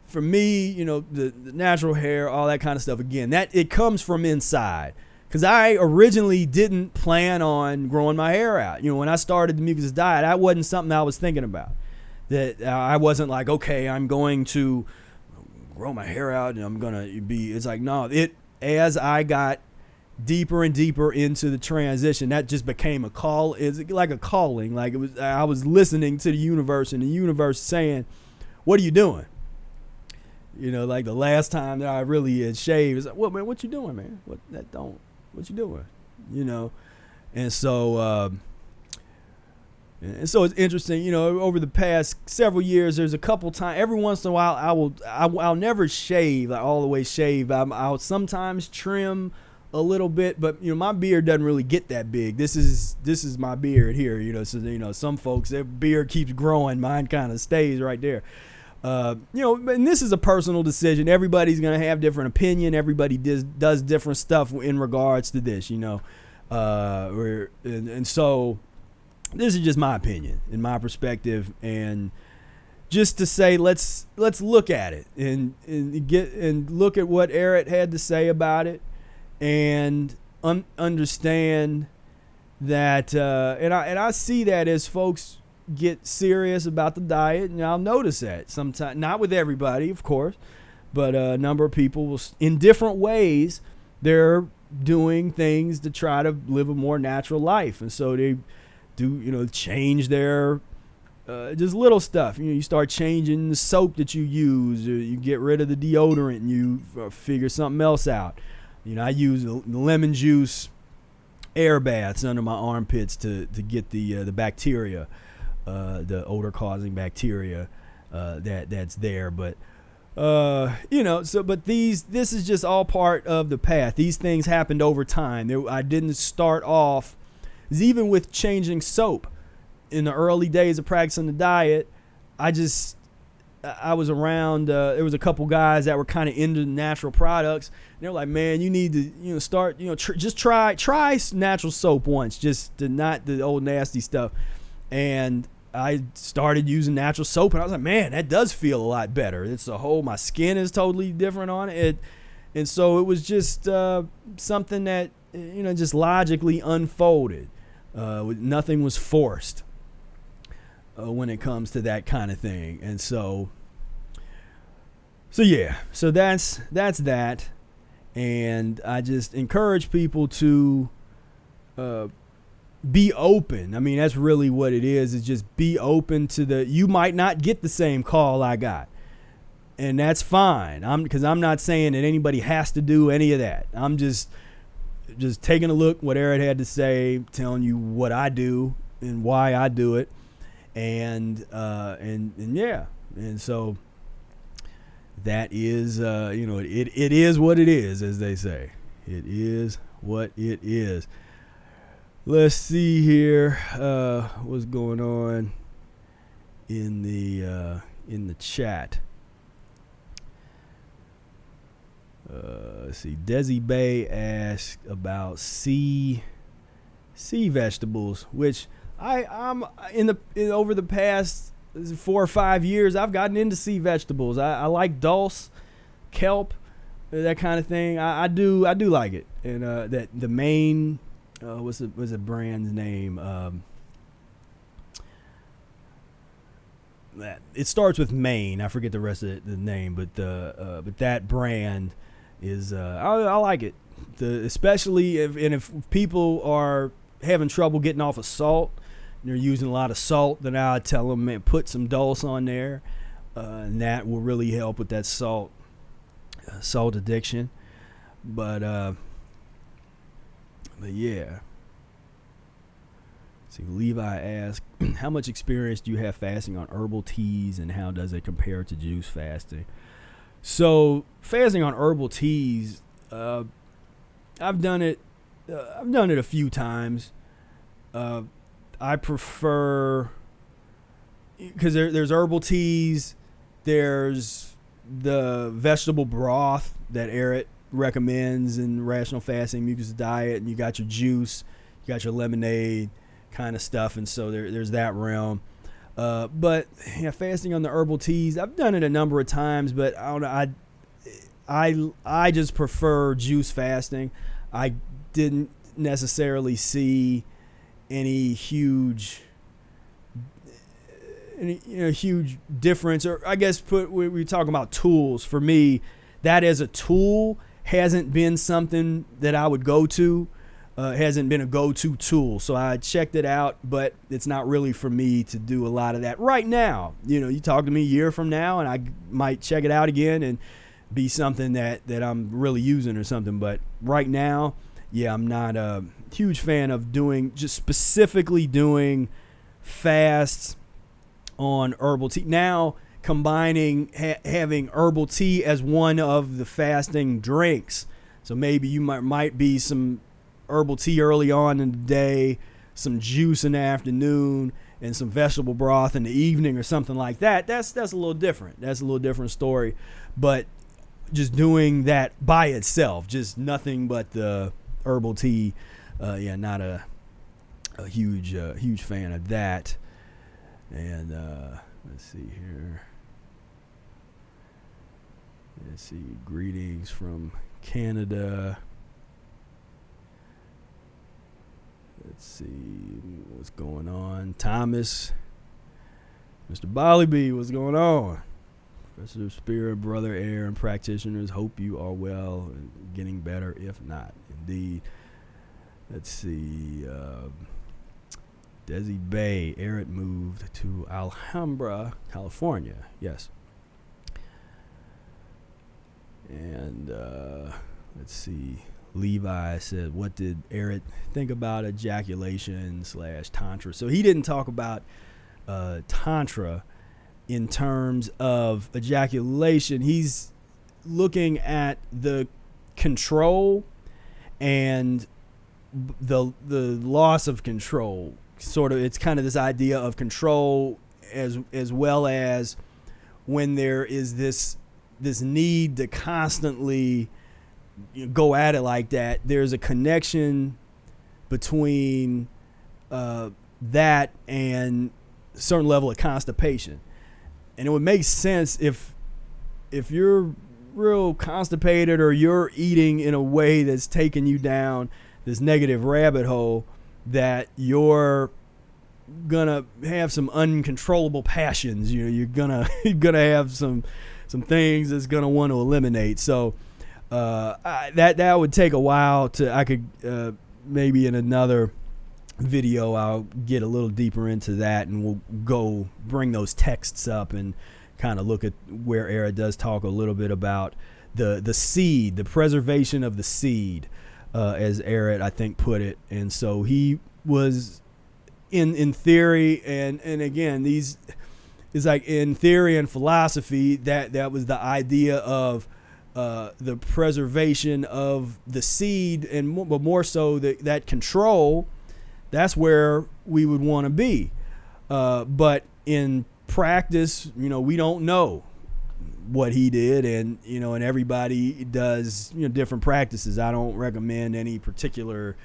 B: for me, the natural hair, all that kind of stuff, again, that it comes from inside. Because I originally didn't plan on growing my hair out. When I started the Mucusless diet, that wasn't something I was thinking about. That I wasn't like, okay, I'm going to grow my hair out and I'm going to be, it's like, no, as I got deeper and deeper into the transition, that just became a call. It's like a calling. Like I was listening to the universe, and the universe saying, what are you doing? Like the last time that I really had shaved, it's like, well, man, what you doing, man? What you doing? And so, it's interesting, over the past several years, there's a couple times, every once in a while, I'll never shave, like all the way shave. I'll sometimes trim a little bit, but my beard doesn't really get that big. This is my beard here, so some folks, their beard keeps growing, mine kind of stays right there. And this is a personal decision. Everybody's gonna have different opinion. Everybody does different stuff in regards to this, and so this is just my opinion and my perspective, and just to say, let's look at it and look at what Eric had to say about it, and understand that, and I see that as folks get serious about the diet, and I'll notice that sometimes, not with everybody, of course, but a number of people will, in different ways, they're doing things to try to live a more natural life, and so they do, change their just little stuff. You start changing the soap that you use, or you get rid of the deodorant, and you figure something else out. I use lemon juice air baths under my armpits to get the bacteria, the odor causing bacteria that's there. But but this is just all part of the path. These things happened over time. I didn't start off, even with changing soap in the early days of practicing the diet. I was around, there was a couple guys that were kind of into natural products. And they were like, man, you need to, start, just try natural soap once, just to not the old nasty stuff. And I started using natural soap, and I was like, man, that does feel a lot better. My skin is totally different on it. And so it was just something that, just logically unfolded. Nothing was forced when it comes to that kind of thing. And so that's that. And I just encourage people to be open. I mean, that's really what it is just be open to you might not get the same call I got. And that's fine. Because I'm not saying that anybody has to do any of that. I'm just taking a look what Eric had to say, telling you what I do and why I do it. And so that is, it is what it is, as they say. It is what it is. Let's see here, what's going on in the chat. Let's see. Desi Bay asked about sea vegetables, which I'm over the past 4 or 5 years, I've gotten into sea vegetables. I like dulse, kelp, that kind of thing. I do like it. And that the main what's the brand's name? It starts with Maine. I forget the rest of the name, but that brand is I like it. Especially if people are having trouble getting off of salt, and they're using a lot of salt, then I tell them, man, put some dulse on there, and that will really help with that salt addiction. But yeah. See, Levi asked, how much experience do you have fasting on herbal teas, and how does it compare to juice fasting? So fasting on herbal teas, I've done it a few times. I prefer, because there's herbal teas, there's the vegetable broth that Eric recommends in Rational Fasting, Mucusless Diet, and you got your juice, you got your lemonade kind of stuff, and so there's that realm. But yeah, fasting on the herbal teas, I've done it a number of times, but I don't know. I just prefer juice fasting. I didn't necessarily see any huge difference, or I guess we're talking about tools. For me, that as a tool hasn't been something that I would go to. Hasn't been a go-to tool. So I checked it out, but it's not really for me to do a lot of that right now. You talk to me a year from now, and I might check it out again and be something that I'm really using or something. But right now, yeah, I'm not a huge fan of just specifically doing fasts on herbal tea. Now combining having herbal tea as one of the fasting drinks. So maybe you might be some herbal tea early on in the day, some juice in the afternoon, and some vegetable broth in the evening or something like that. That's a little different. That's a little different story. But just doing that by itself, just nothing but the herbal tea, not a huge fan of that. And let's see here. Let's see. Greetings from Canada. Let's see what's going on. Thomas, Mr. Bollybee, what's going on? Professor Spira, Brother Aaron, practitioners, hope you are well and getting better, if not. Indeed. Let's see. Desi Bay, Eric moved to Alhambra, California. Yes. And let's see. Levi said, what did Eric think about ejaculation / tantra? So he didn't talk about tantra in terms of ejaculation. He's looking at the control and the loss of control. Sort of, it's kind of this idea of control as well as when there is this need to constantly go at it like that. There's a connection between that and a certain level of constipation. And it would make sense if you're real constipated or you're eating in a way that's taking you down this negative rabbit hole, that you're gonna have some uncontrollable passions. You're gonna have some things that's gonna want to eliminate. So that would take a while to. I could maybe in another video I'll get a little deeper into that, and we'll go bring those texts up and kind of look at where Era does talk a little bit about the seed, the preservation of the seed, as Era I think put it. And so he was in theory, and again, these is like in theory and philosophy, that was the idea of the preservation of the seed, and but more so that control. That's where we would want to be. But in practice, we don't know what he did, and and everybody does different practices. I don't recommend any particular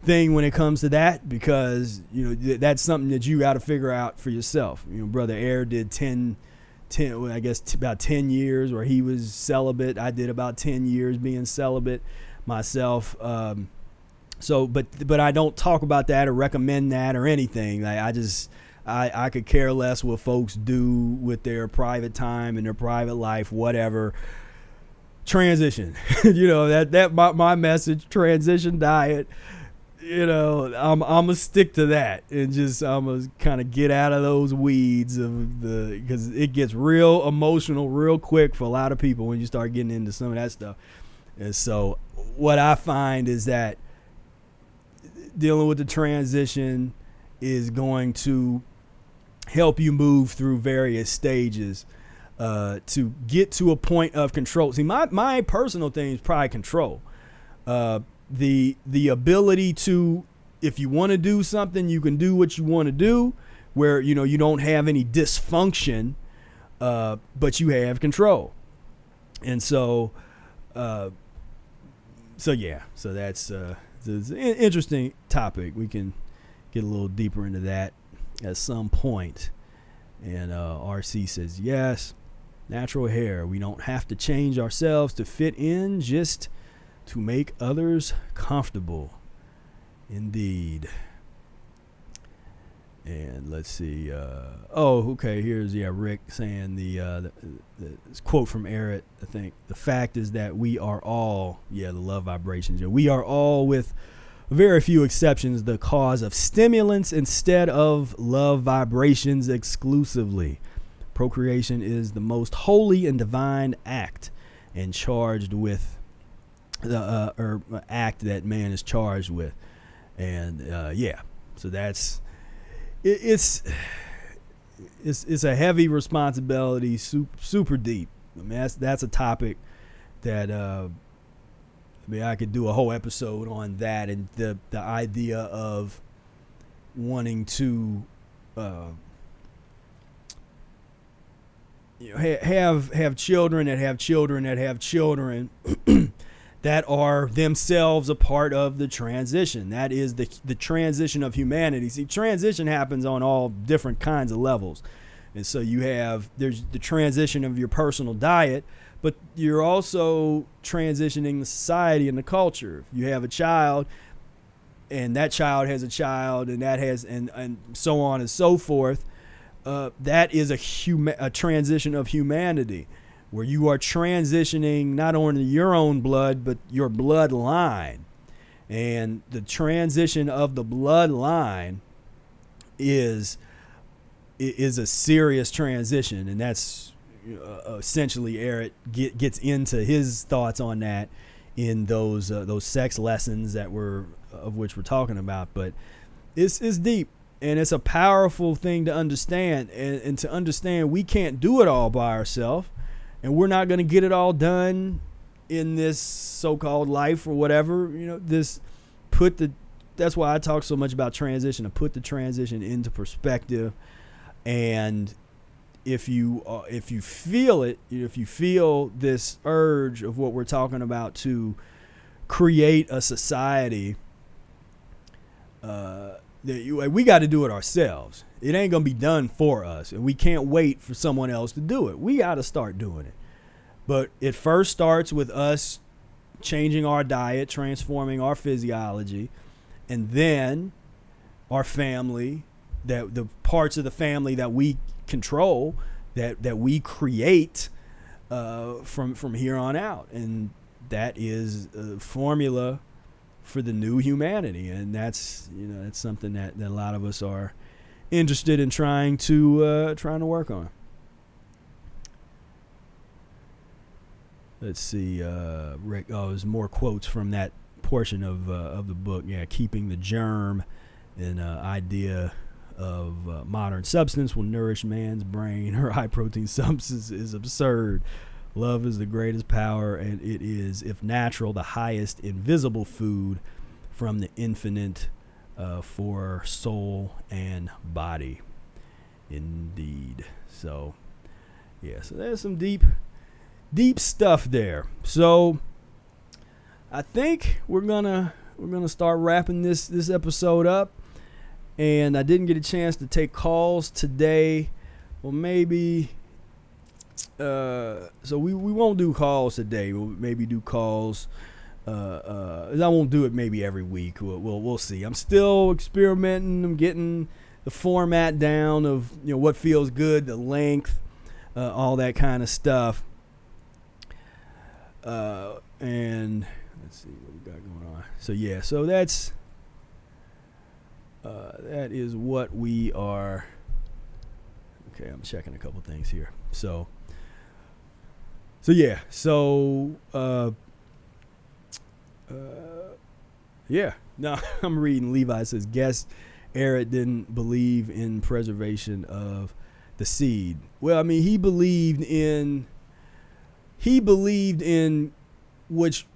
B: thing when it comes to that, because that's something that you got to figure out for yourself. Brother Air did 10 I guess about 10 years where he was celibate. I did about 10 years being celibate myself. So, but I don't talk about that or recommend that or anything. Like I could care less what folks do with their private time and their private life, whatever. Transition, that my message, transition diet. I'm gonna stick to that, and I'm gonna kind of get out of those weeds because it gets real emotional real quick for a lot of people when you start getting into some of that stuff. And so what I find is that dealing with the transition is going to help you move through various stages to get to a point of control. See, my personal thing is probably control. The ability to, if you want to do something, you can do what you want to do, where you don't have any dysfunction, but you have control. And so that's it's an interesting topic. We can get a little deeper into that at some point. And RC says, yes, natural hair. We don't have to change ourselves to fit in, just to make others comfortable. Indeed. And let's see. Here's Rick saying the quote from Eric. I think the fact is that we are all, the love vibrations. We are all, with very few exceptions, the cause of stimulants instead of love vibrations exclusively. Procreation is the most holy and divine act, and charged with the act that man is charged with. And so that's. It's a heavy responsibility, super deep. I mean, that's a topic that I could do a whole episode on that, and the idea of wanting to have children that have children that have children that are themselves a part of the transition. That is the transition of humanity. See, transition happens on all different kinds of levels. And so there's the transition of your personal diet, but you're also transitioning the society and the culture. If you have a child, and that child has a child, and that has, and so on and so forth, that is a transition of humanity, where you are transitioning not only your own blood, but your bloodline. And the transition of the bloodline is a serious transition. And that's essentially, Eric gets into his thoughts on that in those sex lessons of which we're talking about. But it's deep, and it's a powerful thing to understand, and to understand we can't do it all by ourselves, and we're not going to get it all done in this so-called life or whatever. That's why I talk so much about transition, to put the transition into perspective. And if you feel it, if you feel this urge of what we're talking about to create a society, we got to do it ourselves. It ain't gonna be done for us, and we can't wait for someone else to do it. We got to start doing it. But it first starts with us changing our diet, transforming our physiology, and then our family, the parts of the family that we control, that we create from here on out. And that is a formula for the new humanity. And that's something that a lot of us are interested in trying to work on. Let's see, Rick. There's more quotes from that portion of the book. Yeah, keeping the germ, an idea of modern substance will nourish man's brain, or high protein substance is absurd. Love is the greatest power, and it is, if natural, the highest invisible food from the infinite for soul and body. Indeed. So, yeah. So there's some deep stuff there. So I think we're gonna start wrapping this episode up. And I didn't get a chance to take calls today. Well, maybe so we won't do calls today. We'll maybe do calls. I won't do it maybe every week. We'll see. I'm still experimenting. I'm getting the format down of what feels good, the length, all that kind of stuff. And let's see what we got going on. So yeah, so that is what we are. Okay, I'm checking a couple things here. So yeah. So yeah. No, I'm reading. Levi says, guess Eric didn't believe in preservation of the seed. Well, I mean, he believed in which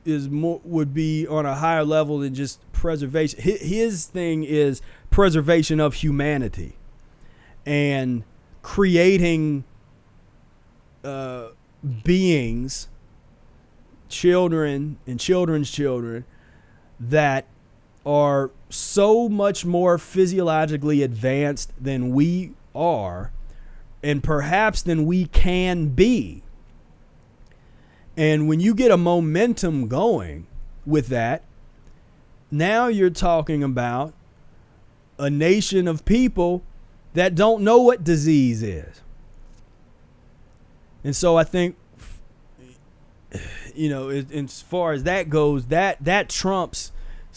B: is more, would be on a higher level than just preservation. His thing is preservation of humanity and creating beings, children and children's children, that are so much more physiologically advanced than we are, and perhaps than we can be. And when you get a momentum going with that, now you're talking about a nation of people that don't know what disease is. And so I think, as far as that goes, that trumps,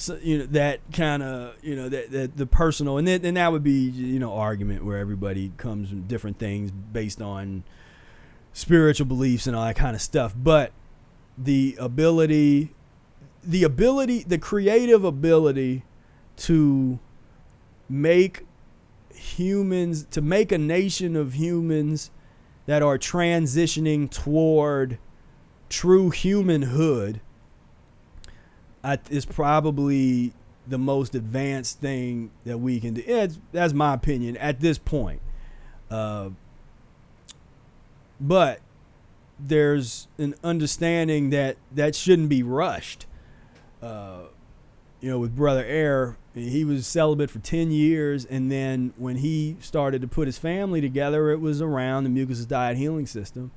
B: that kind of, that the personal, and that would be, argument where everybody comes with different things based on spiritual beliefs and all that kind of stuff. But the creative ability to make humans, to make a nation of humans that are transitioning toward true humanhood, is probably the most advanced thing that we can do. That's my opinion at this point. But there's an understanding that shouldn't be rushed. With Brother Air, he was celibate for 10 years, and then when he started to put his family together, it was around the Mucusless Diet Healing System,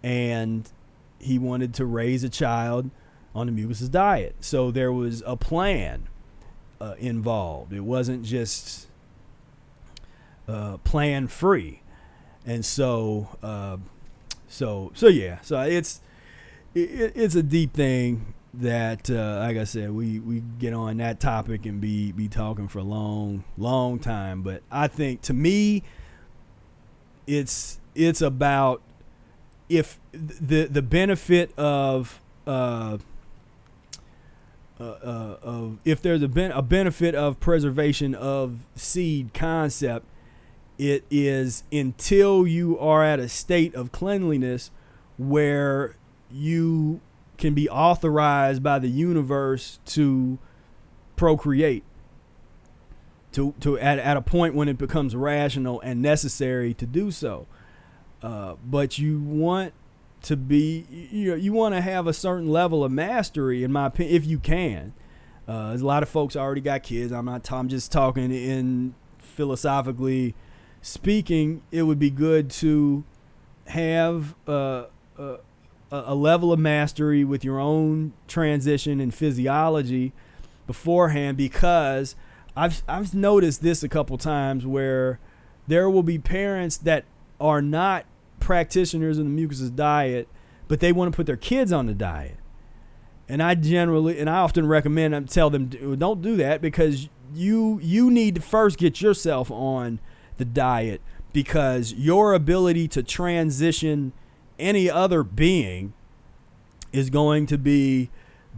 B: and he wanted to raise a child on the Mucusless diet. So there was a plan involved. It wasn't just plan free. And so yeah. So it's a deep thing that, like I said, we get on that topic and be talking for a long time. But I think, to me, it's about if the benefit of if there's a benefit of preservation of seed concept, it is until you are at a state of cleanliness where you can be authorized by the universe to procreate, to at a point when it becomes rational and necessary to do so. But you want to be, you want to have a certain level of mastery, in my opinion, if you can. There's a lot of folks already got kids. I'm just talking in philosophically speaking. It would be good to have a level of mastery with your own transition and physiology beforehand, because I've noticed this a couple times where there will be parents that are not practitioners in the Mucusless diet, but they want to put their kids on the diet. And I often recommend and tell them, don't do that, because you need to first get yourself on the diet, because your ability to transition any other being is going to be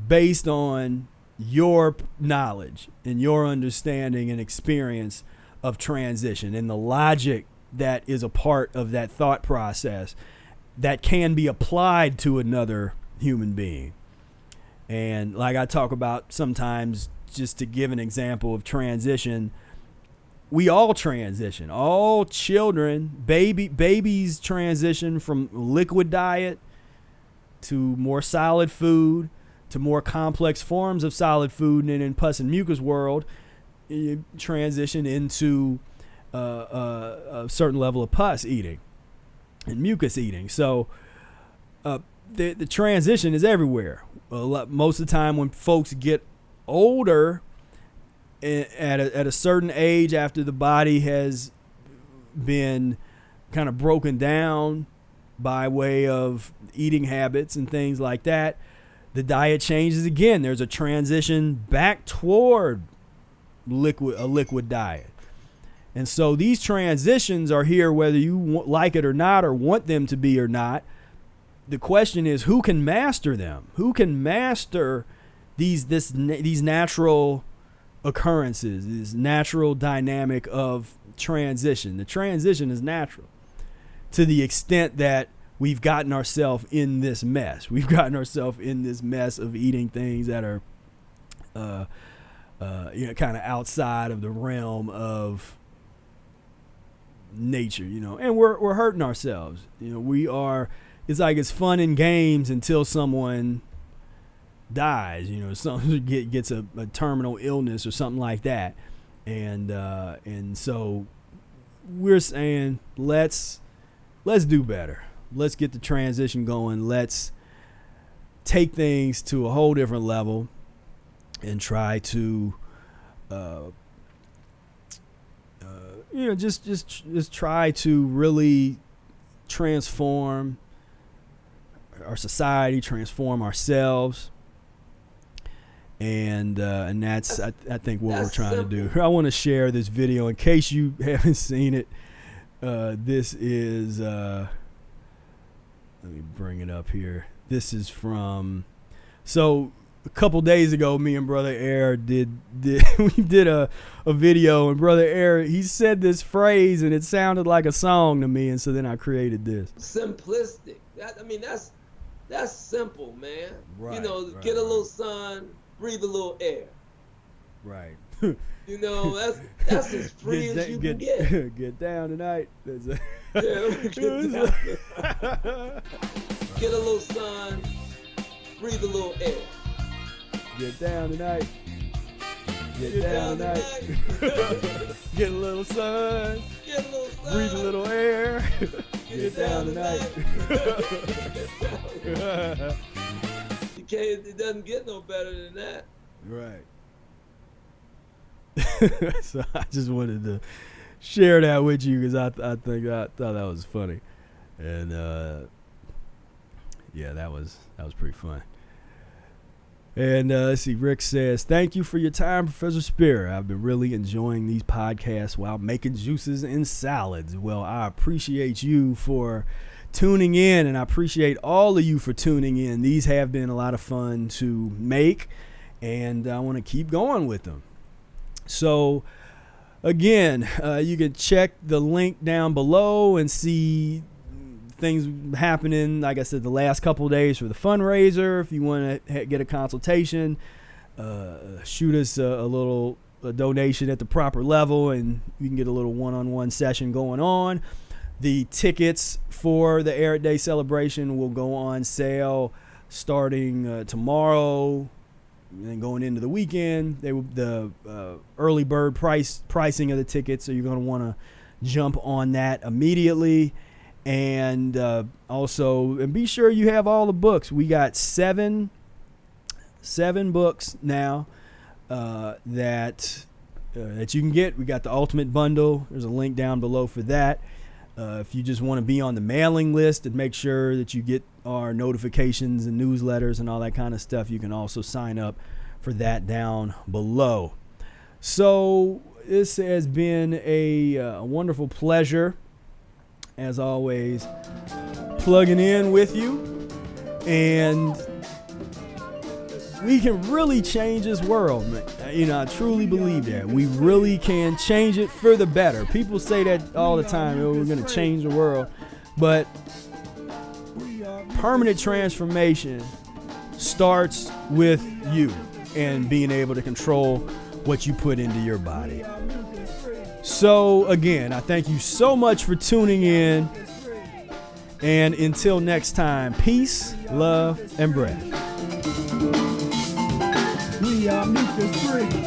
B: based on your knowledge and your understanding and experience of transition and the logic that is a part of that thought process that can be applied to another human being. And like I talk about sometimes, just to give an example of transition, we all transition. All children, babies transition from liquid diet to more solid food to more complex forms of solid food, and in pus and mucus world, you transition into a certain level of pus eating and mucus eating. So the transition is everywhere. Most of the time when folks get older, at a certain age, after the body has been kind of broken down by way of eating habits and things like that, the diet changes again. There's a transition back toward a liquid diet. And so these transitions are here whether you like it or not, or want them to be or not. The question is, who can master them? Who can master these natural occurrences, this natural dynamic of transition? The transition is natural to the extent that we've gotten ourselves in this mess. We've gotten ourselves in this mess of eating things that are kind of outside of the realm of nature, and we're hurting ourselves. It's like it's fun in games until someone dies, someone gets a terminal illness or something like that. And so we're saying, let's do better. Let's get the transition going. Let's take things to a whole different level and try to just try to really transform our society, transform ourselves, and that's I think what we're trying to do. I want to share this video in case you haven't seen it. This is let me bring it up here. This is from, so a couple days ago, me and Brother Air we did a video, and Brother Air, he said this phrase and it sounded like a song to me, and so then I created this.
M: Simplistic. That's simple, man.
B: Right,
M: get a little sun, breathe a little air.
B: Right.
M: That's as free as you can get.
B: Get down tonight.
M: Get a little sun, breathe a little air.
B: Get down tonight. Get down tonight. Get a little sun. Breathe a little air. Get down tonight.
M: It doesn't get no better than that.
B: Right. So I just wanted to share that with you because I thought that was funny, and yeah, that was pretty fun. And let's see, Rick says, thank you for your time, Professor Spira. I've been really enjoying these podcasts while making juices and salads. Well, I appreciate you for tuning in, and I appreciate all of you for tuning in. These have been a lot of fun to make, and I want to keep going with them. So again, you can check the link down below and see things happening, like I said, the last couple of days for the fundraiser. If you want to get a consultation, shoot us a donation at the proper level, and you can get a little one-on-one session going on. The tickets for the Arid Day celebration will go on sale starting tomorrow and then going into the weekend. The early bird pricing of the tickets, so you're going to want to jump on that immediately. And also, and be sure you have all the books. We got seven books now that you can get. We got the Ultimate Bundle. There's a link down below for that. If you just want to be on the mailing list and make sure that you get our notifications and newsletters and all that kind of stuff, you can also sign up for that down below. So this has been a wonderful pleasure, as always, plugging in with you. And we can really change this world, man. I truly believe that. We really can change it for the better. People say that all the time, we're going to change the world. But permanent transformation starts with you and being able to control what you put into your body. So again, I thank you so much for tuning in. And until next time, peace, love, and breath.
A: We are mucus free.